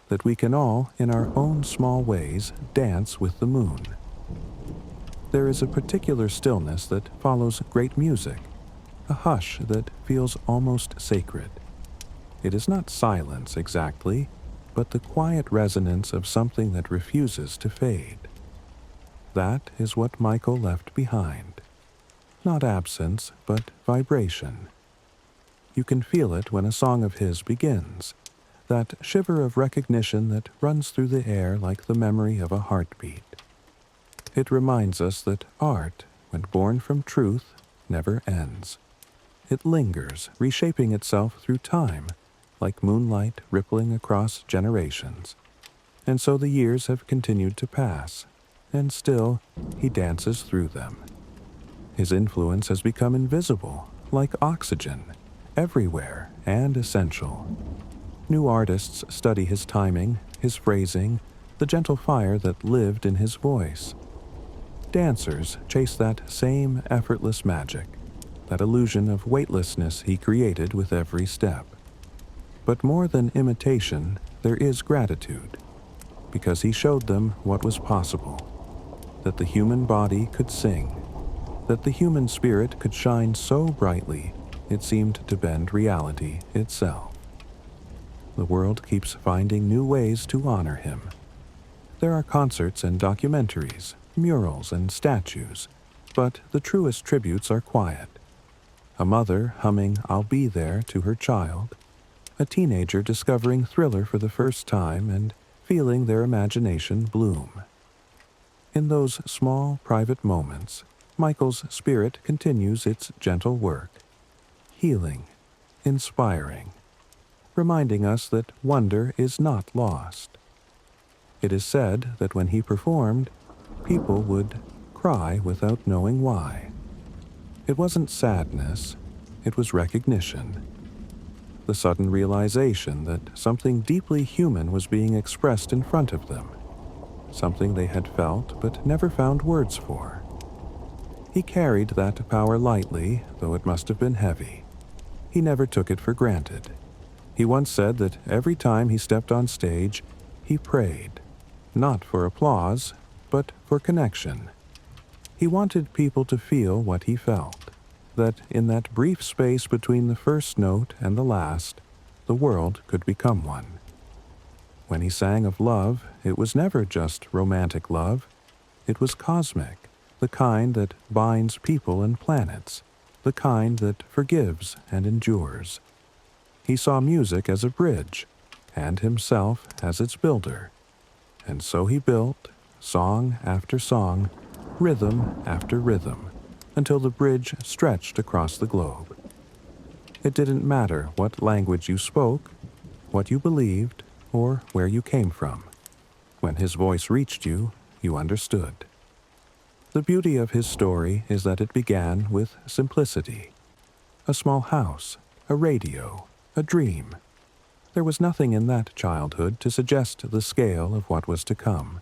that we can all, in our own small ways, dance with the moon. There is a particular stillness that follows great music, a hush that feels almost sacred. It is not silence exactly, but the quiet resonance of something that refuses to fade. That is what Michael left behind. Not absence, but vibration. You can feel it when a song of his begins, that shiver of recognition that runs through the air like the memory of a heartbeat. It reminds us that art, when born from truth, never ends. It lingers, reshaping itself through time, like moonlight rippling across generations. And so the years have continued to pass, and still he dances through them. His influence has become invisible, like oxygen, everywhere and essential. New artists study his timing, his phrasing, the gentle fire that lived in his voice. Dancers chase that same effortless magic, that illusion of weightlessness he created with every step. But more than imitation, there is gratitude, because he showed them what was possible, that the human body could sing, that the human spirit could shine so brightly it seemed to bend reality itself. The world keeps finding new ways to honor him. There are concerts and documentaries, murals and statues, but the truest tributes are quiet. A mother humming "I'll Be There" to her child, a teenager discovering Thriller for the first time and feeling their imagination bloom. In those small, private moments, Michael's spirit continues its gentle work, healing, inspiring, reminding us that wonder is not lost. It is said that when he performed, people would cry without knowing why. It wasn't sadness, it was recognition. The sudden realization that something deeply human was being expressed in front of them, something they had felt but never found words for. He carried that power lightly, though it must have been heavy. He never took it for granted. He once said that every time he stepped on stage, he prayed, not for applause, but for connection. He wanted people to feel what he felt, that in that brief space between the first note and the last, the world could become one. When he sang of love, it was never just romantic love. It was cosmic, the kind that binds people and planets, the kind that forgives and endures. He saw music as a bridge, and himself as its builder. And so he built, song after song, rhythm after rhythm, until the bridge stretched across the globe. It didn't matter what language you spoke, what you believed, or where you came from. When his voice reached you, you understood. The beauty of his story is that it began with simplicity. A small house, a radio, a dream. There was nothing in that childhood to suggest the scale of what was to come,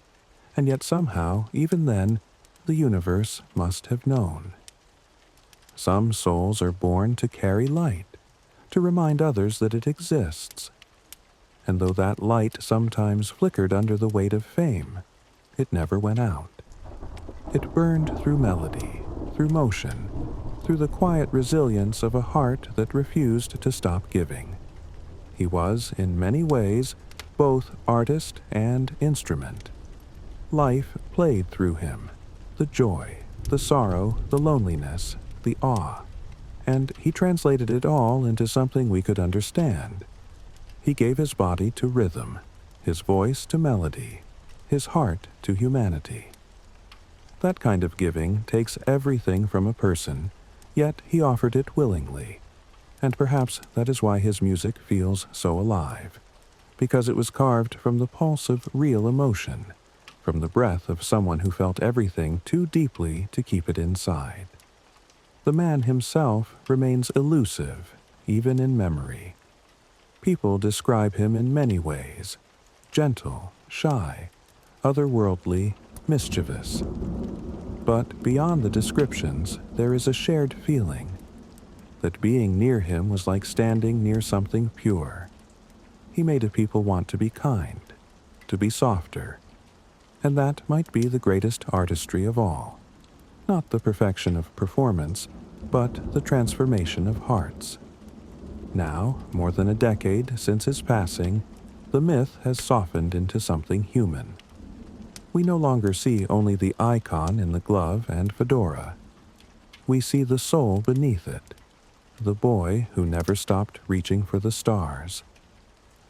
and yet somehow, even then, the universe must have known. Some souls are born to carry light, to remind others that it exists. And though that light sometimes flickered under the weight of fame, it never went out. It burned through melody, through motion, through the quiet resilience of a heart that refused to stop giving. He was, in many ways, both artist and instrument. Life played through him, the joy, the sorrow, the loneliness, the awe, and he translated it all into something we could understand. He gave his body to rhythm, his voice to melody, his heart to humanity. That kind of giving takes everything from a person, yet he offered it willingly. And perhaps that is why his music feels so alive, because it was carved from the pulse of real emotion, from the breath of someone who felt everything too deeply to keep it inside. The man himself remains elusive, even in memory. People describe him in many ways: gentle, shy, otherworldly, mischievous. But beyond the descriptions, there is a shared feeling that being near him was like standing near something pure. He made people want to be kind, to be softer, and that might be the greatest artistry of all. Not the perfection of performance, but the transformation of hearts. Now, more than a decade since his passing, the myth has softened into something human. We no longer see only the icon in the glove and fedora. We see the soul beneath it, the boy who never stopped reaching for the stars,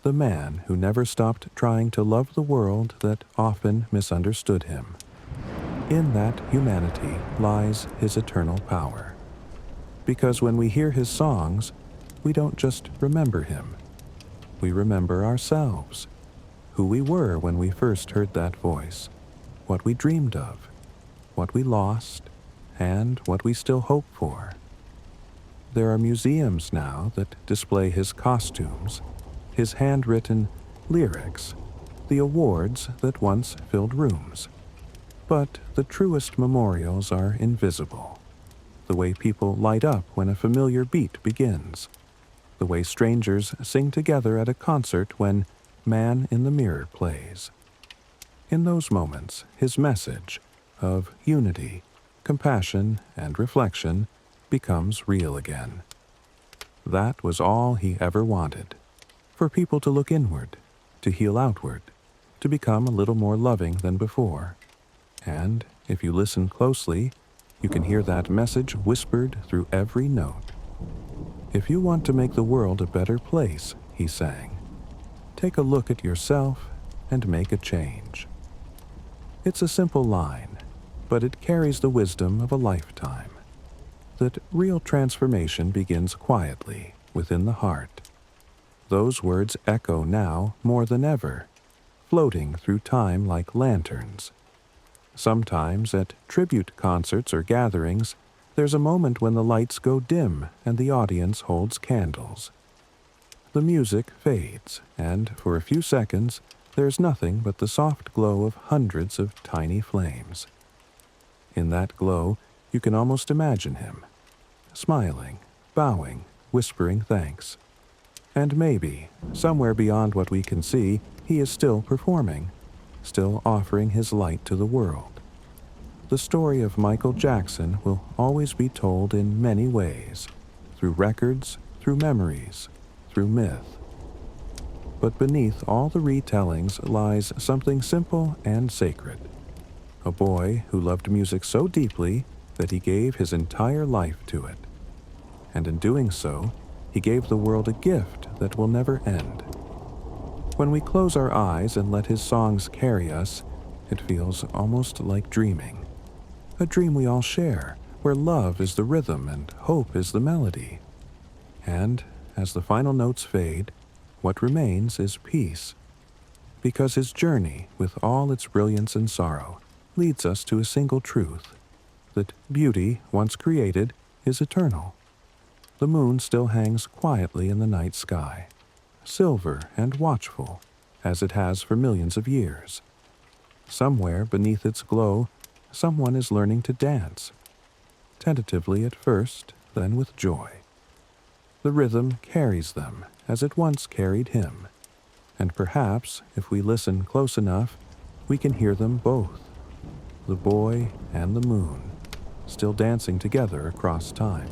the man who never stopped trying to love the world that often misunderstood him. In that humanity lies his eternal power. Because when we hear his songs, we don't just remember him. We remember ourselves, who we were when we first heard that voice, what we dreamed of, what we lost, and what we still hope for. There are museums now that display his costumes, his handwritten lyrics, the awards that once filled rooms. But the truest memorials are invisible. The way people light up when a familiar beat begins. The way strangers sing together at a concert when Man in the Mirror plays. In those moments, his message of unity, compassion, and reflection becomes real again. That was all he ever wanted, for people to look inward, to heal outward, to become a little more loving than before. And if you listen closely, you can hear that message whispered through every note. If you want to make the world a better place, he sang, take a look at yourself and make a change. It's a simple line, but it carries the wisdom of a lifetime. That real transformation begins quietly within the heart. Those words echo now more than ever, floating through time like lanterns. Sometimes at tribute concerts or gatherings, there's a moment when the lights go dim and the audience holds candles. The music fades, and for a few seconds, there's nothing but the soft glow of hundreds of tiny flames. In that glow, you can almost imagine him, smiling, bowing, whispering thanks. And maybe, somewhere beyond what we can see, he is still performing, still offering his light to the world. The story of Michael Jackson will always be told in many ways, through records, through memories, through myth. But beneath all the retellings lies something simple and sacred. A boy who loved music so deeply that he gave his entire life to it. And in doing so, he gave the world a gift that will never end. When we close our eyes and let his songs carry us, it feels almost like dreaming. A dream we all share, where love is the rhythm and hope is the melody. And as the final notes fade, what remains is peace. Because his journey, with all its brilliance and sorrow, leads us to a single truth, that beauty, once created, is eternal. The moon still hangs quietly in the night sky, silver and watchful, as it has for millions of years. Somewhere beneath its glow, someone is learning to dance, tentatively at first, then with joy. The rhythm carries them, as it once carried him, and perhaps, if we listen close enough, we can hear them both, the boy and the moon, still dancing together across time.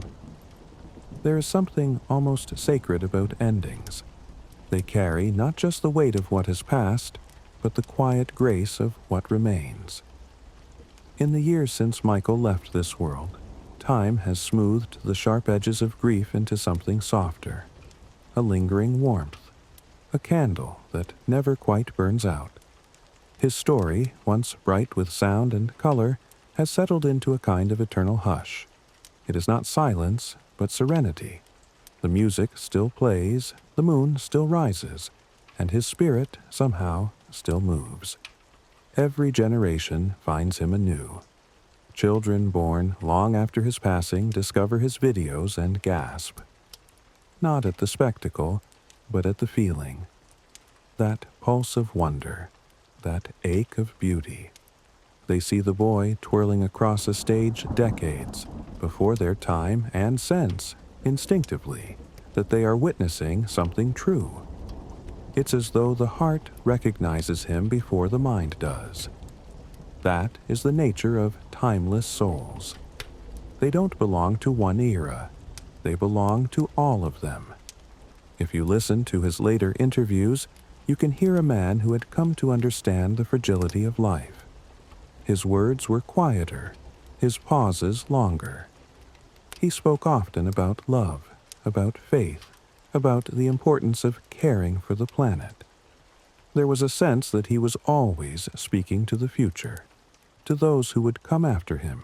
There is something almost sacred about endings. They carry not just the weight of what has passed, but the quiet grace of what remains. In the years since Michael left this world, time has smoothed the sharp edges of grief into something softer, a lingering warmth, a candle that never quite burns out. His story, once bright with sound and color, has settled into a kind of eternal hush. It is not silence, but serenity. The music still plays, the moon still rises, and his spirit, somehow, still moves. Every generation finds him anew. Children born long after his passing discover his videos and gasp. Not at the spectacle, but at the feeling. That pulse of wonder, that ache of beauty. They see the boy twirling across a stage decades before their time and sense, instinctively, that they are witnessing something true. It's as though the heart recognizes him before the mind does. That is the nature of timeless souls. They don't belong to one era. They belong to all of them. If you listen to his later interviews, you can hear a man who had come to understand the fragility of life. His words were quieter, his pauses longer. He spoke often about love, about faith, about the importance of caring for the planet. There was a sense that he was always speaking to the future, to those who would come after him,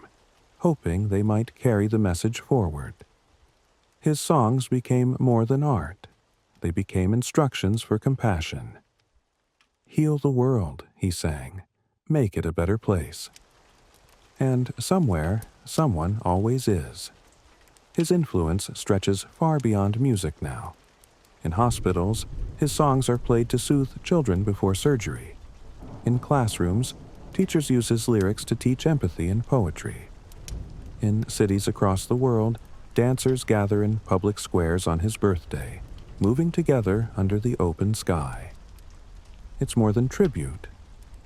hoping they might carry the message forward. His songs became more than art. They became instructions for compassion. Heal the world, he sang. Make it a better place. And somewhere, someone always is. His influence stretches far beyond music now. In hospitals, his songs are played to soothe children before surgery. In classrooms, teachers use his lyrics to teach empathy and poetry. In cities across the world, dancers gather in public squares on his birthday, moving together under the open sky. It's more than tribute.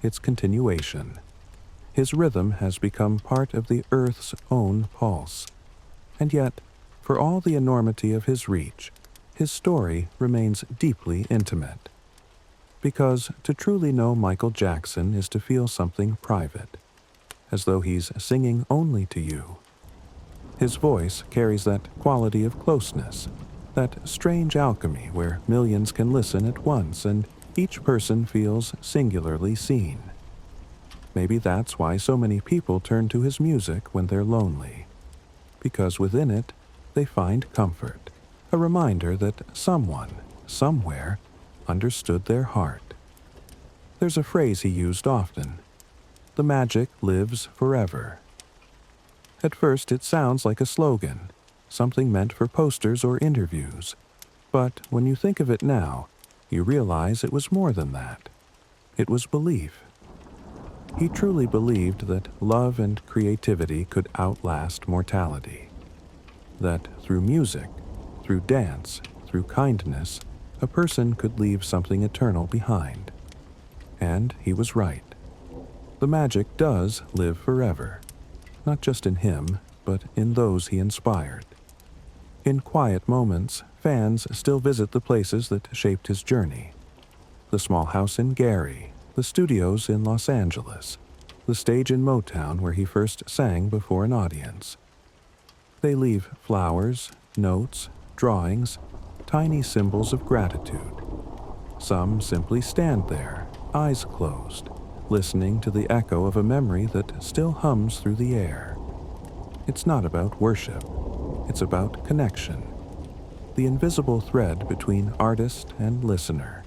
It's continuation. His rhythm has become part of the earth's own pulse. And yet, for all the enormity of his reach, his story remains deeply intimate. Because to truly know Michael Jackson is to feel something private, as though he's singing only to you. His voice carries that quality of closeness, that strange alchemy where millions can listen at once and each person feels singularly seen. Maybe that's why so many people turn to his music when they're lonely. Because within it, they find comfort, a reminder that someone, somewhere, understood their heart. There's a phrase he used often: the magic lives forever. At first it sounds like a slogan, something meant for posters or interviews. But when you think of it now, you realize it was more than that. It was belief. He truly believed that love and creativity could outlast mortality. That through music, through dance, through kindness, a person could leave something eternal behind. And he was right. The magic does live forever, not just in him, but in those he inspired. In quiet moments, fans still visit the places that shaped his journey. The small house in Gary, the studios in Los Angeles, the stage in Motown where he first sang before an audience. They leave flowers, notes, drawings, tiny symbols of gratitude. Some simply stand there, eyes closed, listening to the echo of a memory that still hums through the air. It's not about worship. It's about connection. The invisible thread between artist and listener,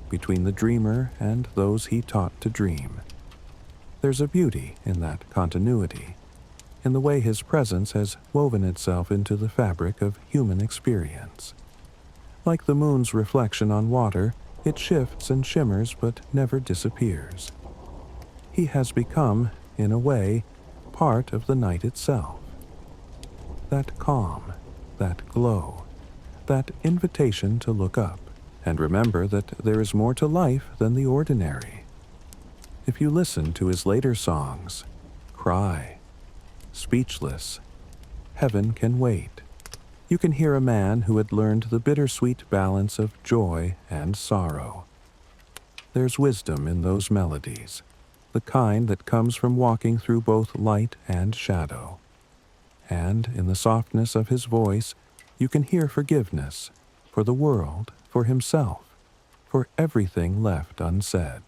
between the dreamer and those he taught to dream. There's a beauty in that continuity, in the way his presence has woven itself into the fabric of human experience. Like the moon's reflection on water, it shifts and shimmers but never disappears. He has become, in a way, part of the night itself. That calm, that glow, that invitation to look up and remember that there is more to life than the ordinary. If you listen to his later songs, cry, speechless. Heaven can wait. You can hear a man who had learned the bittersweet balance of joy and sorrow. There's wisdom in those melodies, the kind that comes from walking through both light and shadow. And in the softness of his voice, you can hear forgiveness for the world, for himself, for everything left unsaid.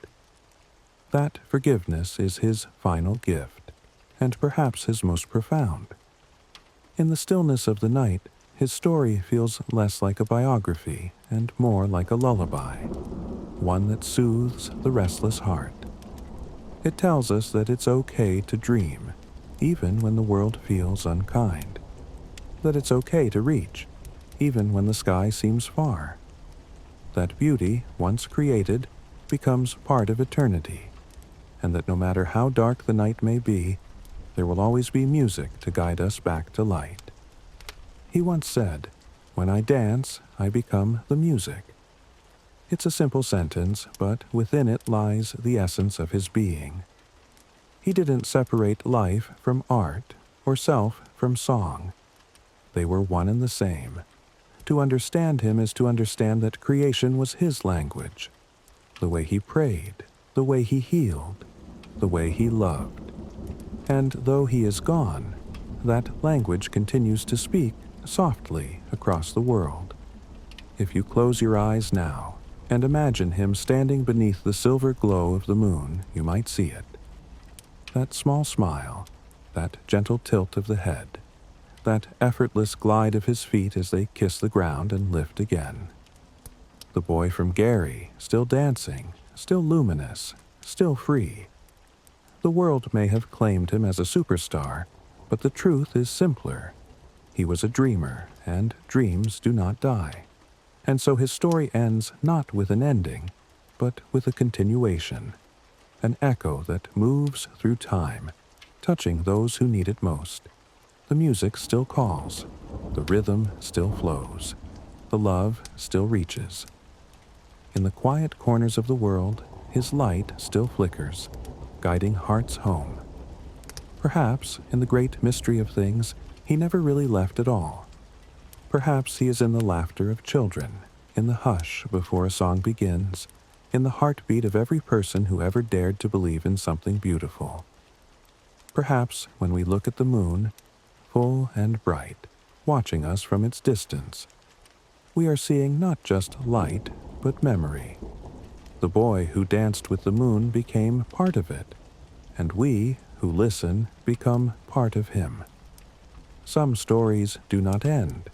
That forgiveness is his final gift, and perhaps his most profound. In the stillness of the night, his story feels less like a biography and more like a lullaby, one that soothes the restless heart. It tells us that it's okay to dream, even when the world feels unkind. That it's okay to reach, even when the sky seems far. That beauty, once created, becomes part of eternity, and that no matter how dark the night may be, there will always be music to guide us back to light. He once said, "When I dance, I become the music." It's a simple sentence, but within it lies the essence of his being. He didn't separate life from art or self from song. They were one and the same. To understand him is to understand that creation was his language, the way he prayed, the way he healed, the way he loved. And though he is gone, that language continues to speak softly across the world. If you close your eyes now and imagine him standing beneath the silver glow of the moon, you might see it. That small smile, that gentle tilt of the head, that effortless glide of his feet as they kiss the ground and lift again. The boy from Gary, still dancing, still luminous, still free. The world may have claimed him as a superstar, but the truth is simpler. He was a dreamer, and dreams do not die. And so his story ends not with an ending, but with a continuation, an echo that moves through time, touching those who need it most. The music still calls, the rhythm still flows, the love still reaches. In the quiet corners of the world, his light still flickers, guiding hearts home. Perhaps, in the great mystery of things, he never really left at all. Perhaps he is in the laughter of children, in the hush before a song begins, in the heartbeat of every person who ever dared to believe in something beautiful. Perhaps when we look at the moon, full and bright, watching us from its distance, we are seeing not just light, but memory. The boy who danced with the moon became part of it, and we, who listen, become part of him. Some stories do not end.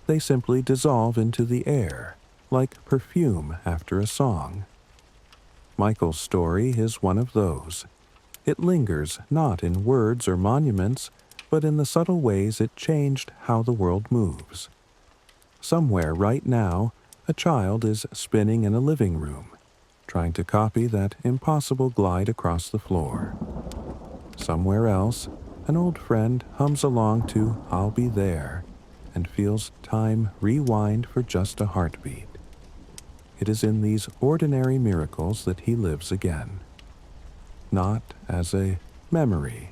They simply dissolve into the air, like perfume after a song. Michael's story is one of those. It lingers not in words or monuments, but in the subtle ways it changed how the world moves. Somewhere right now, a child is spinning in a living room, trying to copy that impossible glide across the floor. Somewhere else, an old friend hums along to "I'll Be There" and feels time rewind for just a heartbeat. It is in these ordinary miracles that he lives again. Not as a memory,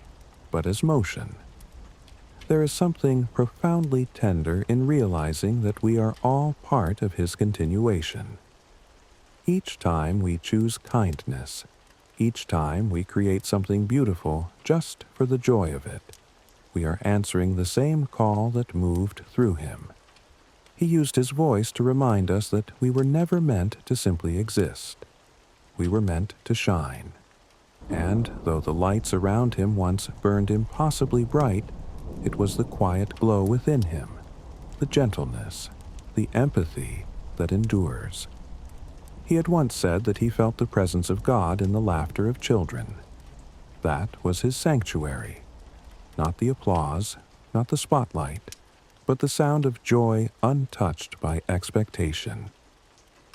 but as motion. There is something profoundly tender in realizing that we are all part of his continuation. Each time we choose kindness, each time we create something beautiful just for the joy of it, we are answering the same call that moved through him. He used his voice to remind us that we were never meant to simply exist. We were meant to shine. And though the lights around him once burned impossibly bright, it was the quiet glow within him, the gentleness, the empathy that endures. He had once said that he felt the presence of God in the laughter of children. That was his sanctuary. Not the applause, not the spotlight, but the sound of joy untouched by expectation.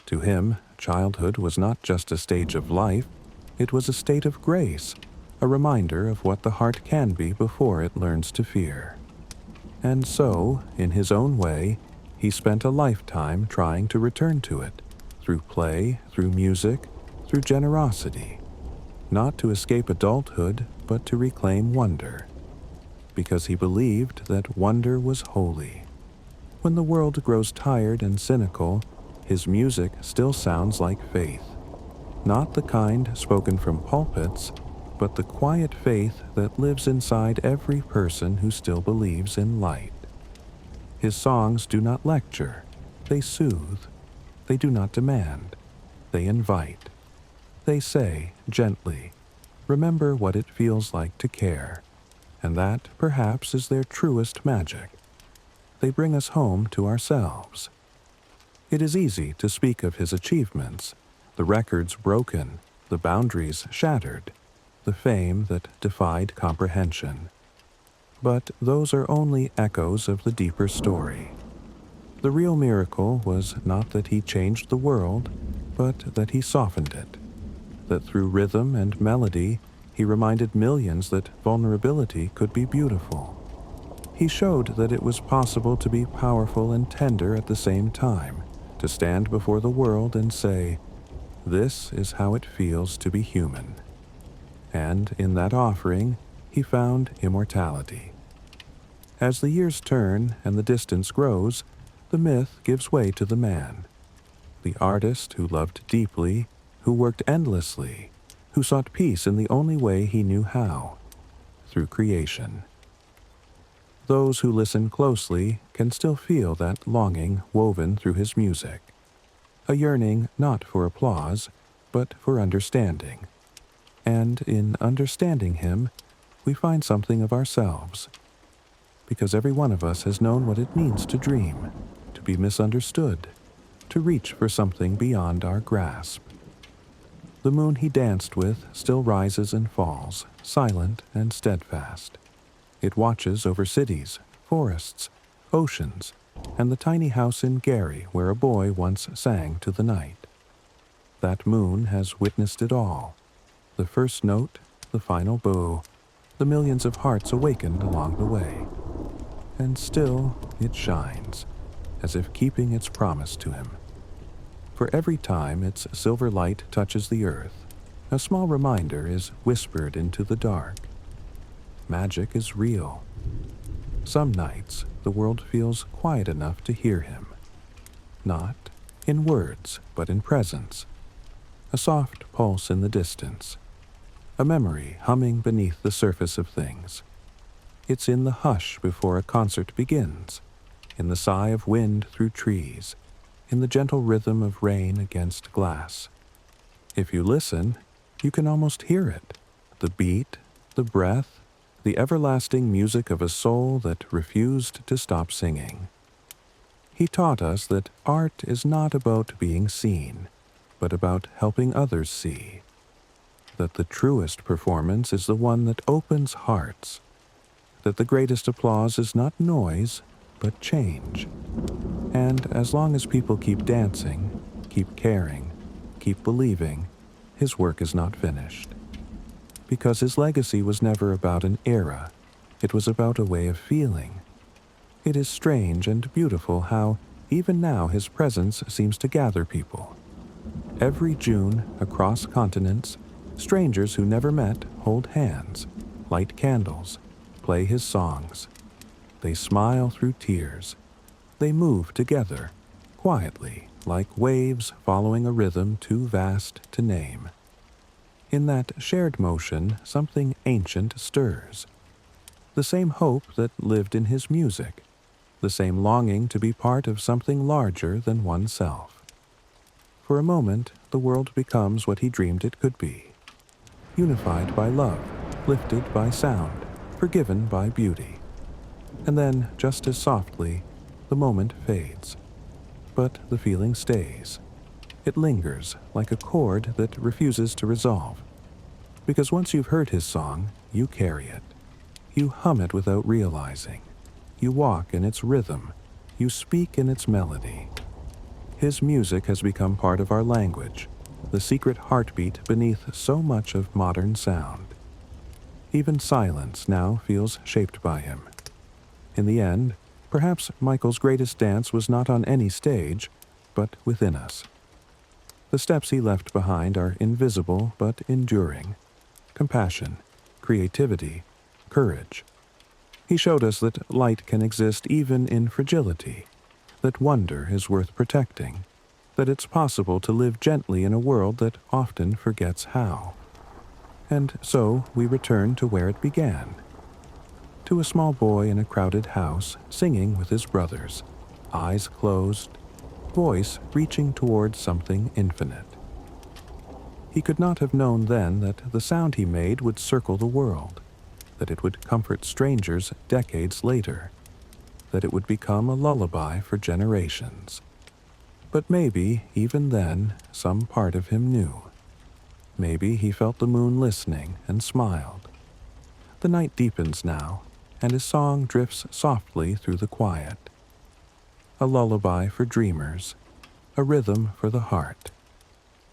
To him, childhood was not just a stage of life, it was a state of grace, a reminder of what the heart can be before it learns to fear. And so, in his own way, he spent a lifetime trying to return to it, through play, through music, through generosity, not to escape adulthood, but to reclaim wonder. because he believed that wonder was holy. When the world grows tired and cynical, his music still sounds like faith. Not the kind spoken from pulpits, but the quiet faith that lives inside every person who still believes in light. His songs do not lecture, they soothe. They do not demand, they invite. They say, gently, remember what it feels like to care, and that, perhaps, is their truest magic. They bring us home to ourselves. It is easy to speak of his achievements, the records broken, the boundaries shattered, the fame that defied comprehension. But those are only echoes of the deeper story. The real miracle was not that he changed the world, but that he softened it, that through rhythm and melody he reminded millions that vulnerability could be beautiful. He showed that it was possible to be powerful and tender at the same time, to stand before the world and say, "This is how it feels to be human." And in that offering, he found immortality. As the years turn and the distance grows, the myth gives way to the man, the artist who loved deeply, who worked endlessly, who sought peace in the only way he knew how, through creation. Those who listen closely can still feel that longing woven through his music, a yearning not for applause, but for understanding. And in understanding him, we find something of ourselves, because every one of us has known what it means to dream, to be misunderstood, to reach for something beyond our grasp. The moon he danced with still rises and falls, silent and steadfast. It watches over cities, forests, oceans, and the tiny house in Gary where a boy once sang to the night. That moon has witnessed it all, the first note, the final bow, the millions of hearts awakened along the way. And still it shines, as if keeping its promise to him. For every time its silver light touches the earth, a small reminder is whispered into the dark. Magic is real. Some nights the world feels quiet enough to hear him. Not in words, but in presence. A soft pulse in the distance. A memory humming beneath the surface of things. It's in the hush before a concert begins, in the sigh of wind through trees, in the gentle rhythm of rain against glass. If you listen, you can almost hear it, the beat, the breath, the everlasting music of a soul that refused to stop singing. He taught us that art is not about being seen, but about helping others see. That the truest performance is the one that opens hearts. That the greatest applause is not noise, but change. And as long as people keep dancing, keep caring, keep believing, his work is not finished. Because his legacy was never about an era, it was about a way of feeling. It is strange and beautiful how, even now, his presence seems to gather people. Every June, across continents, strangers who never met hold hands, light candles, play his songs. They smile through tears. They move together, quietly, like waves following a rhythm too vast to name. In that shared motion, something ancient stirs. The same hope that lived in his music, the same longing to be part of something larger than oneself. For a moment, the world becomes what he dreamed it could be. Unified by love, lifted by sound, forgiven by beauty. And then, just as softly, the moment fades. But the feeling stays. It lingers, like a chord that refuses to resolve. Because once you've heard his song, you carry it. You hum it without realizing. You walk in its rhythm. You speak in its melody. His music has become part of our language, the secret heartbeat beneath so much of modern sound. Even silence now feels shaped by him. In the end, perhaps Michael's greatest dance was not on any stage, but within us. The steps he left behind are invisible but enduring. Compassion, creativity, courage. He showed us that light can exist even in fragility, that wonder is worth protecting, that it's possible to live gently in a world that often forgets how. And so we return to where it began, to a small boy in a crowded house singing with his brothers, eyes closed, voice reaching towards something infinite. He could not have known then that the sound he made would circle the world, that it would comfort strangers decades later, that it would become a lullaby for generations. But maybe, even then, some part of him knew. Maybe he felt the moon listening and smiled. The night deepens now, and his song drifts softly through the quiet. A lullaby for dreamers, a rhythm for the heart.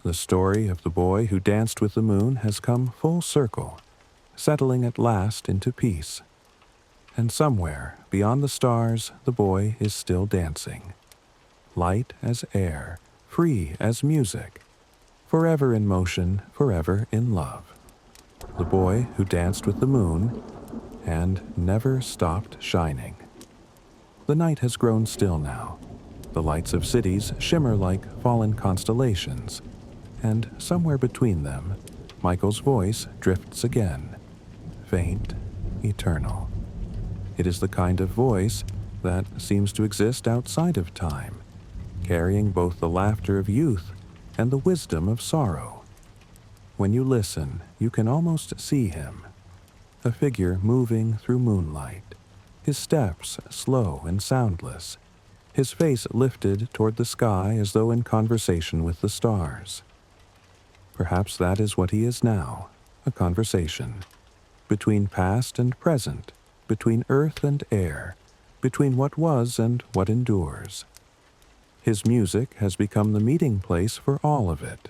The story of the boy who danced with the moon has come full circle, settling at last into peace. And somewhere, beyond the stars, the boy is still dancing. Light as air, free as music, forever in motion, forever in love. The boy who danced with the moon and never stopped shining. The night has grown still now. The lights of cities shimmer like fallen constellations, and somewhere between them, Michael's voice drifts again, faint, eternal. It is the kind of voice that seems to exist outside of time, carrying both the laughter of youth and the wisdom of sorrow. When you listen, you can almost see him, a figure moving through moonlight, his steps slow and soundless, his face lifted toward the sky as though in conversation with the stars. Perhaps that is what he is now, a conversation, between past and present, between earth and air, between what was and what endures. His music has become the meeting place for all of it.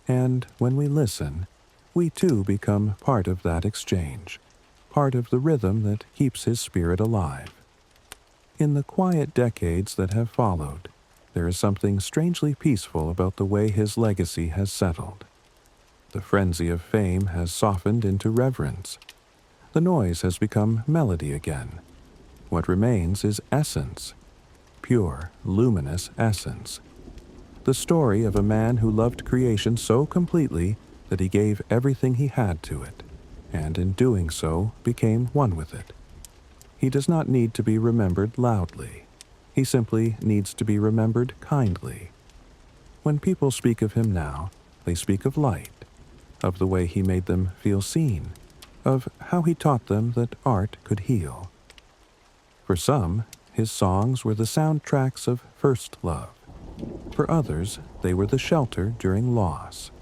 And when we listen, we too become part of that exchange, part of the rhythm that keeps his spirit alive. In the quiet decades that have followed, there is something strangely peaceful about the way his legacy has settled. The frenzy of fame has softened into reverence. The noise has become melody again. What remains is essence, pure, luminous essence. The story of a man who loved creation so completely that he gave everything he had to it, and in doing so became one with it. He does not need to be remembered loudly. He simply needs to be remembered kindly. When people speak of him now, they speak of light, of the way he made them feel seen, of how he taught them that art could heal. For some, his songs were the soundtracks of first love. For others, they were the shelter during loss.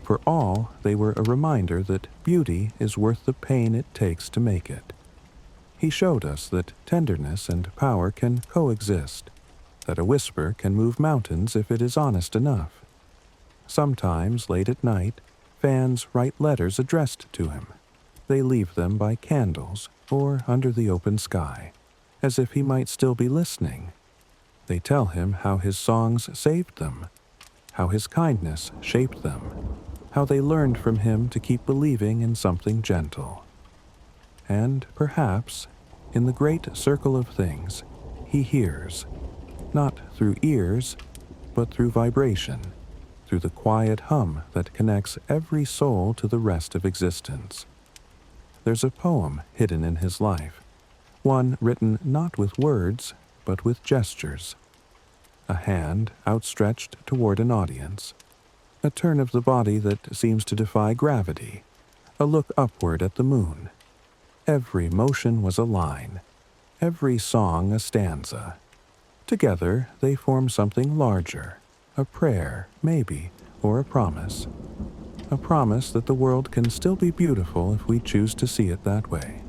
For all, they were a reminder that beauty is worth the pain it takes to make it. He showed us that tenderness and power can coexist, that a whisper can move mountains if it is honest enough. Sometimes, late at night, fans write letters addressed to him. They leave them by candles or under the open sky, as if he might still be listening. They tell him how his songs saved them, how his kindness shaped them, how they learned from him to keep believing in something gentle. And perhaps, in the great circle of things, he hears, not through ears, but through vibration, through the quiet hum that connects every soul to the rest of existence. There's a poem hidden in his life, one written not with words, but with gestures. A hand outstretched toward an audience, a turn of the body that seems to defy gravity, a look upward at the moon. Every motion was a line, every song a stanza. Together they form something larger, a prayer, maybe, or a promise. A promise that the world can still be beautiful if we choose to see it that way.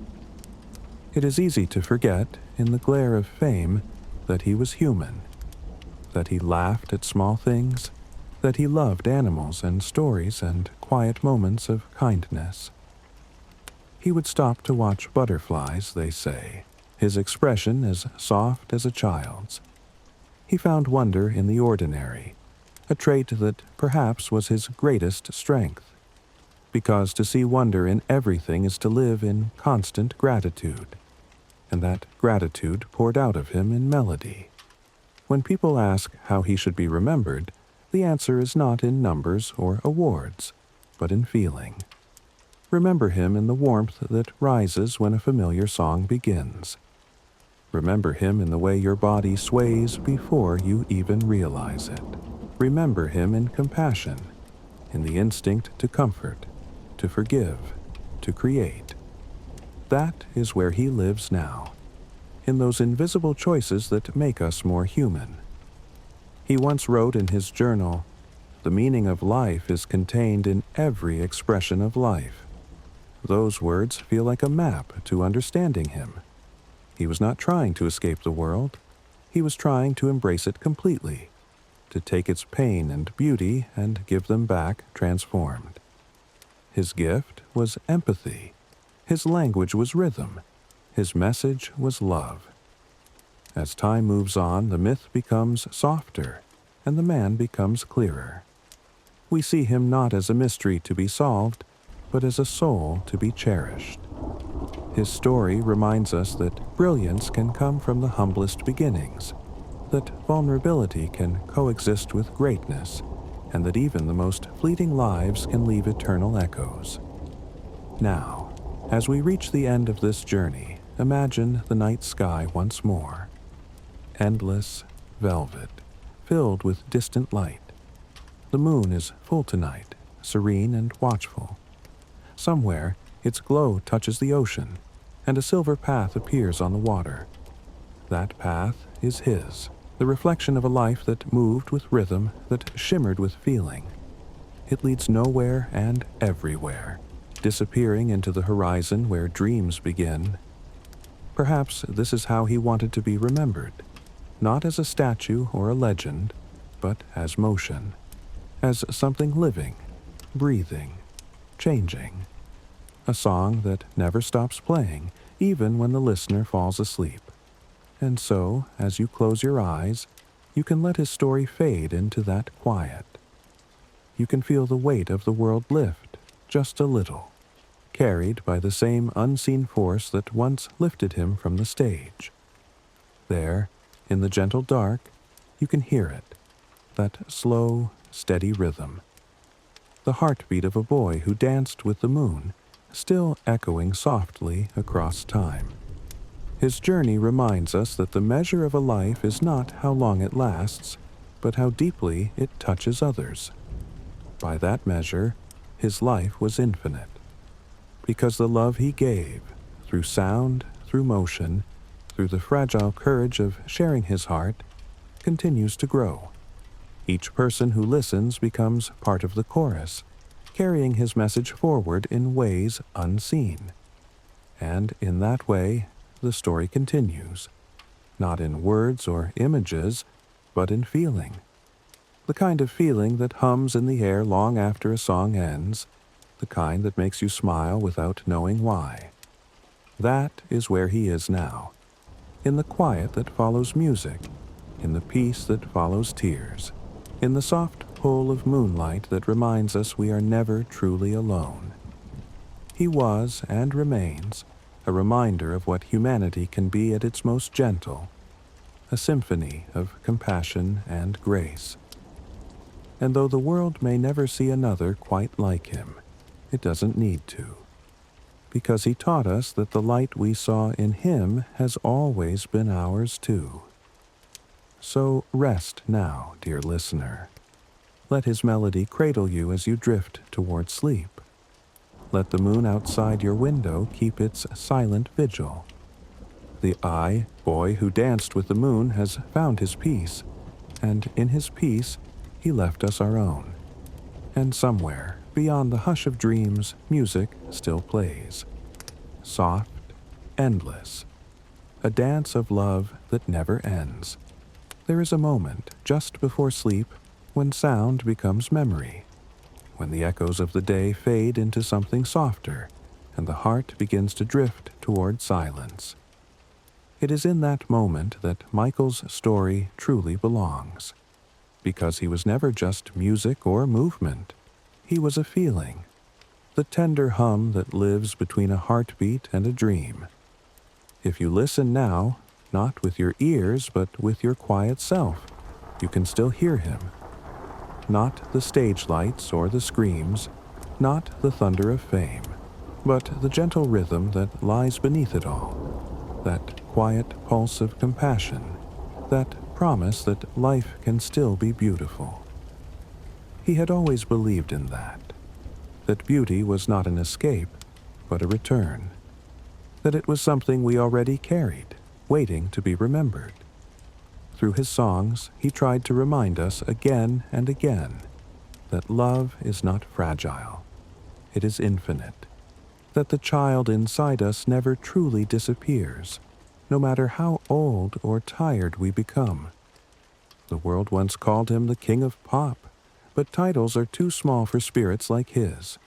It is easy to forget, in the glare of fame, that he was human, that he laughed at small things, that he loved animals and stories and quiet moments of kindness. He would stop to watch butterflies, they say, his expression as soft as a child's. He found wonder in the ordinary, a trait that perhaps was his greatest strength, because to see wonder in everything is to live in constant gratitude. and that gratitude poured out of him in melody. When people ask how he should be remembered, the answer is not in numbers or awards, but in feeling. Remember him in the warmth that rises when a familiar song begins. Remember him in the way your body sways before you even realize it. Remember him in compassion, in the instinct to comfort, to forgive, to create. That is where he lives now, in those invisible choices that make us more human. He once wrote in his journal, "The meaning of life is contained in every expression of life." Those words feel like a map to understanding him. He was not trying to escape the world. He was trying to embrace it completely, to take its pain and beauty and give them back transformed. His gift was empathy. His language was rhythm. His message was love. As time moves on, the myth becomes softer, and the man becomes clearer. We see him not as a mystery to be solved, but as a soul to be cherished. His story reminds us that brilliance can come from the humblest beginnings, that vulnerability can coexist with greatness, and that even the most fleeting lives can leave eternal echoes. Now, as we reach the end of this journey, imagine the night sky once more. Endless, velvet, filled with distant light. The moon is full tonight, serene and watchful. Somewhere, its glow touches the ocean, and a silver path appears on the water. That path is his, the reflection of a life that moved with rhythm, that shimmered with feeling. It leads nowhere and everywhere, disappearing into the horizon where dreams begin. Perhaps this is how he wanted to be remembered, not as a statue or a legend, but as motion, as something living, breathing, changing. A song that never stops playing, even when the listener falls asleep. And so, as you close your eyes, you can let his story fade into that quiet. You can feel the weight of the world lift, just a little, carried by the same unseen force that once lifted him from the stage. There, in the gentle dark, you can hear it, that slow, steady rhythm. The heartbeat of a boy who danced with the moon, still echoing softly across time. His journey reminds us that the measure of a life is not how long it lasts, but how deeply it touches others. By that measure, his life was infinite, because the love he gave, through sound, through motion, through the fragile courage of sharing his heart, continues to grow. Each person who listens becomes part of the chorus, carrying his message forward in ways unseen. And in that way, the story continues, not in words or images, but in feeling. The kind of feeling that hums in the air long after a song ends, the kind that makes you smile without knowing why. That is where he is now, in the quiet that follows music, in the peace that follows tears, in the soft pull of moonlight that reminds us we are never truly alone. He was, and remains, a reminder of what humanity can be at its most gentle, a symphony of compassion and grace. And though the world may never see another quite like him, it doesn't need to, because he taught us that the light we saw in him has always been ours too. So rest now, dear listener. Let his melody cradle you as you drift toward sleep. Let the moon outside your window keep its silent vigil. The boy who danced with the moon has found his peace, and in his peace he left us our own. And somewhere, beyond the hush of dreams, music still plays. Soft, endless. A dance of love that never ends. There is a moment, just before sleep, when sound becomes memory, when the echoes of the day fade into something softer, and the heart begins to drift toward silence. It is in that moment that Michael's story truly belongs, because he was never just music or movement. He was a feeling, the tender hum that lives between a heartbeat and a dream. If you listen now, not with your ears but with your quiet self, you can still hear him. Not the stage lights or the screams, not the thunder of fame, but the gentle rhythm that lies beneath it all, that quiet pulse of compassion, that promise that life can still be beautiful. He had always believed in that beauty was not an escape, but a return, that it was something we already carried, waiting to be remembered. Through his songs, he tried to remind us again and again that love is not fragile, it is infinite, that the child inside us never truly disappears, no matter how old or tired we become. The world once called him the king of pop, but titles are too small for spirits like his.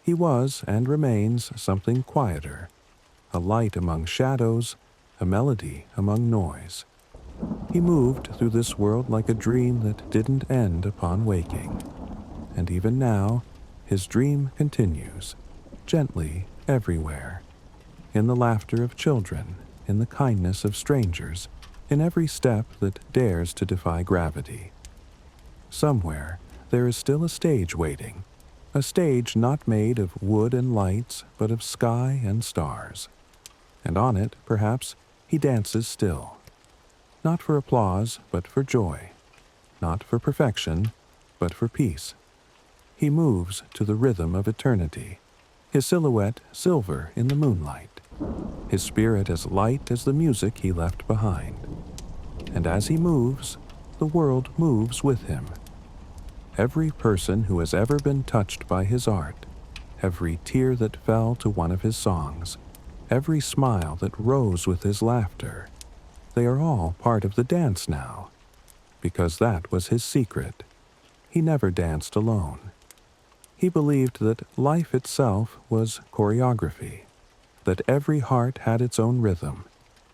He was and remains something quieter, a light among shadows, a melody among noise. He moved through this world like a dream that didn't end upon waking. And even now, his dream continues, gently everywhere, in the laughter of children, in the kindness of strangers, in every step that dares to defy gravity. Somewhere, there is still a stage waiting, a stage not made of wood and lights, but of sky and stars. And on it, perhaps, he dances still. Not for applause, but for joy. Not for perfection, but for peace. He moves to the rhythm of eternity, his silhouette silver in the moonlight, his spirit as light as the music he left behind. And as he moves, the world moves with him. Every person who has ever been touched by his art, every tear that fell to one of his songs, every smile that rose with his laughter, they are all part of the dance now, because that was his secret. He never danced alone. He believed that life itself was choreography, that every heart had its own rhythm,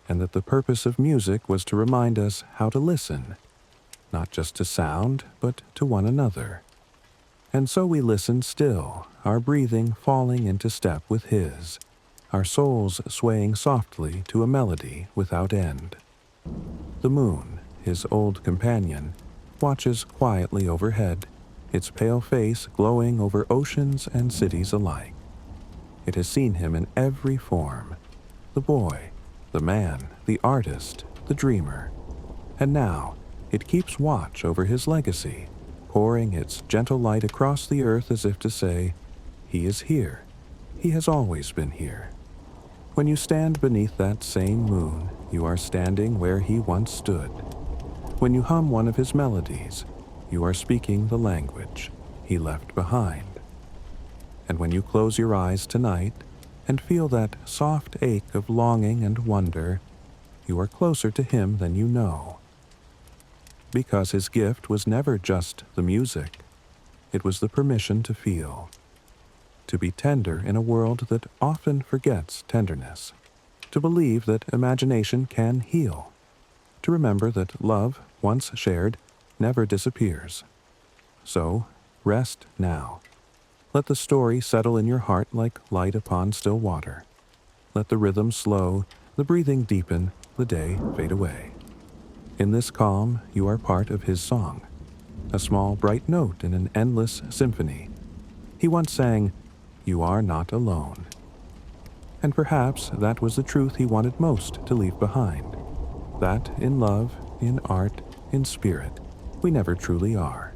and that the purpose of music was to remind us how to listen, not just to sound, but to one another. And so we listen still, our breathing falling into step with his, our souls swaying softly to a melody without end. The moon, his old companion, watches quietly overhead, its pale face glowing over oceans and cities alike. It has seen him in every form, the boy, the man, the artist, the dreamer. And now, it keeps watch over his legacy, pouring its gentle light across the earth as if to say, he is here. He has always been here. When you stand beneath that same moon, you are standing where he once stood. When you hum one of his melodies, you are speaking the language he left behind. And when you close your eyes tonight and feel that soft ache of longing and wonder, you are closer to him than you know. Because his gift was never just the music, it was the permission to feel, to be tender in a world that often forgets tenderness, to believe that imagination can heal, to remember that love, once shared, never disappears. So, rest now. Let the story settle in your heart like light upon still water. Let the rhythm slow, the breathing deepen, the day fade away. In this calm, you are part of his song, a small bright note in an endless symphony. He once sang, "You are not alone." And perhaps that was the truth he wanted most to leave behind, that in love, in art, in spirit, we never truly are.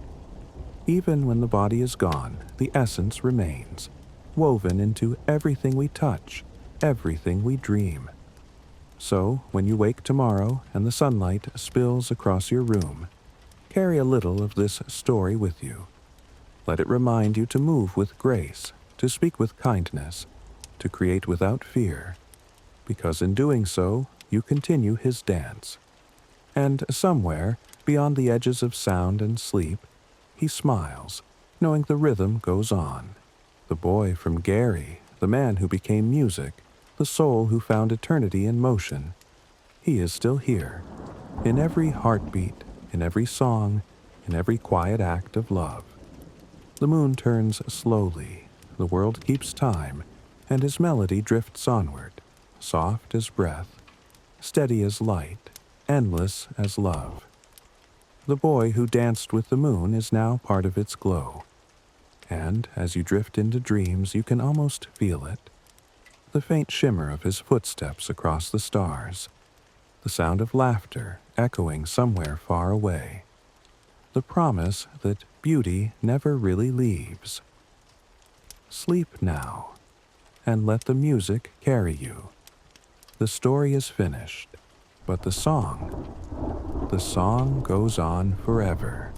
Even when the body is gone, the essence remains, woven into everything we touch, everything we dream. So, when you wake tomorrow and the sunlight spills across your room, carry a little of this story with you. Let it remind you to move with grace, to speak with kindness, to create without fear, because in doing so, you continue his dance. And somewhere, beyond the edges of sound and sleep, he smiles, knowing the rhythm goes on. The boy from Gary, the man who became music, the soul who found eternity in motion, he is still here, in every heartbeat, in every song, in every quiet act of love. The moon turns slowly, the world keeps time, and his melody drifts onward, soft as breath, steady as light, endless as love. The boy who danced with the moon is now part of its glow, and as you drift into dreams you can almost feel it. The faint shimmer of his footsteps across the stars, the sound of laughter echoing somewhere far away, the promise that beauty never really leaves. Sleep now, and let the music carry you. The story is finished, but the song goes on forever.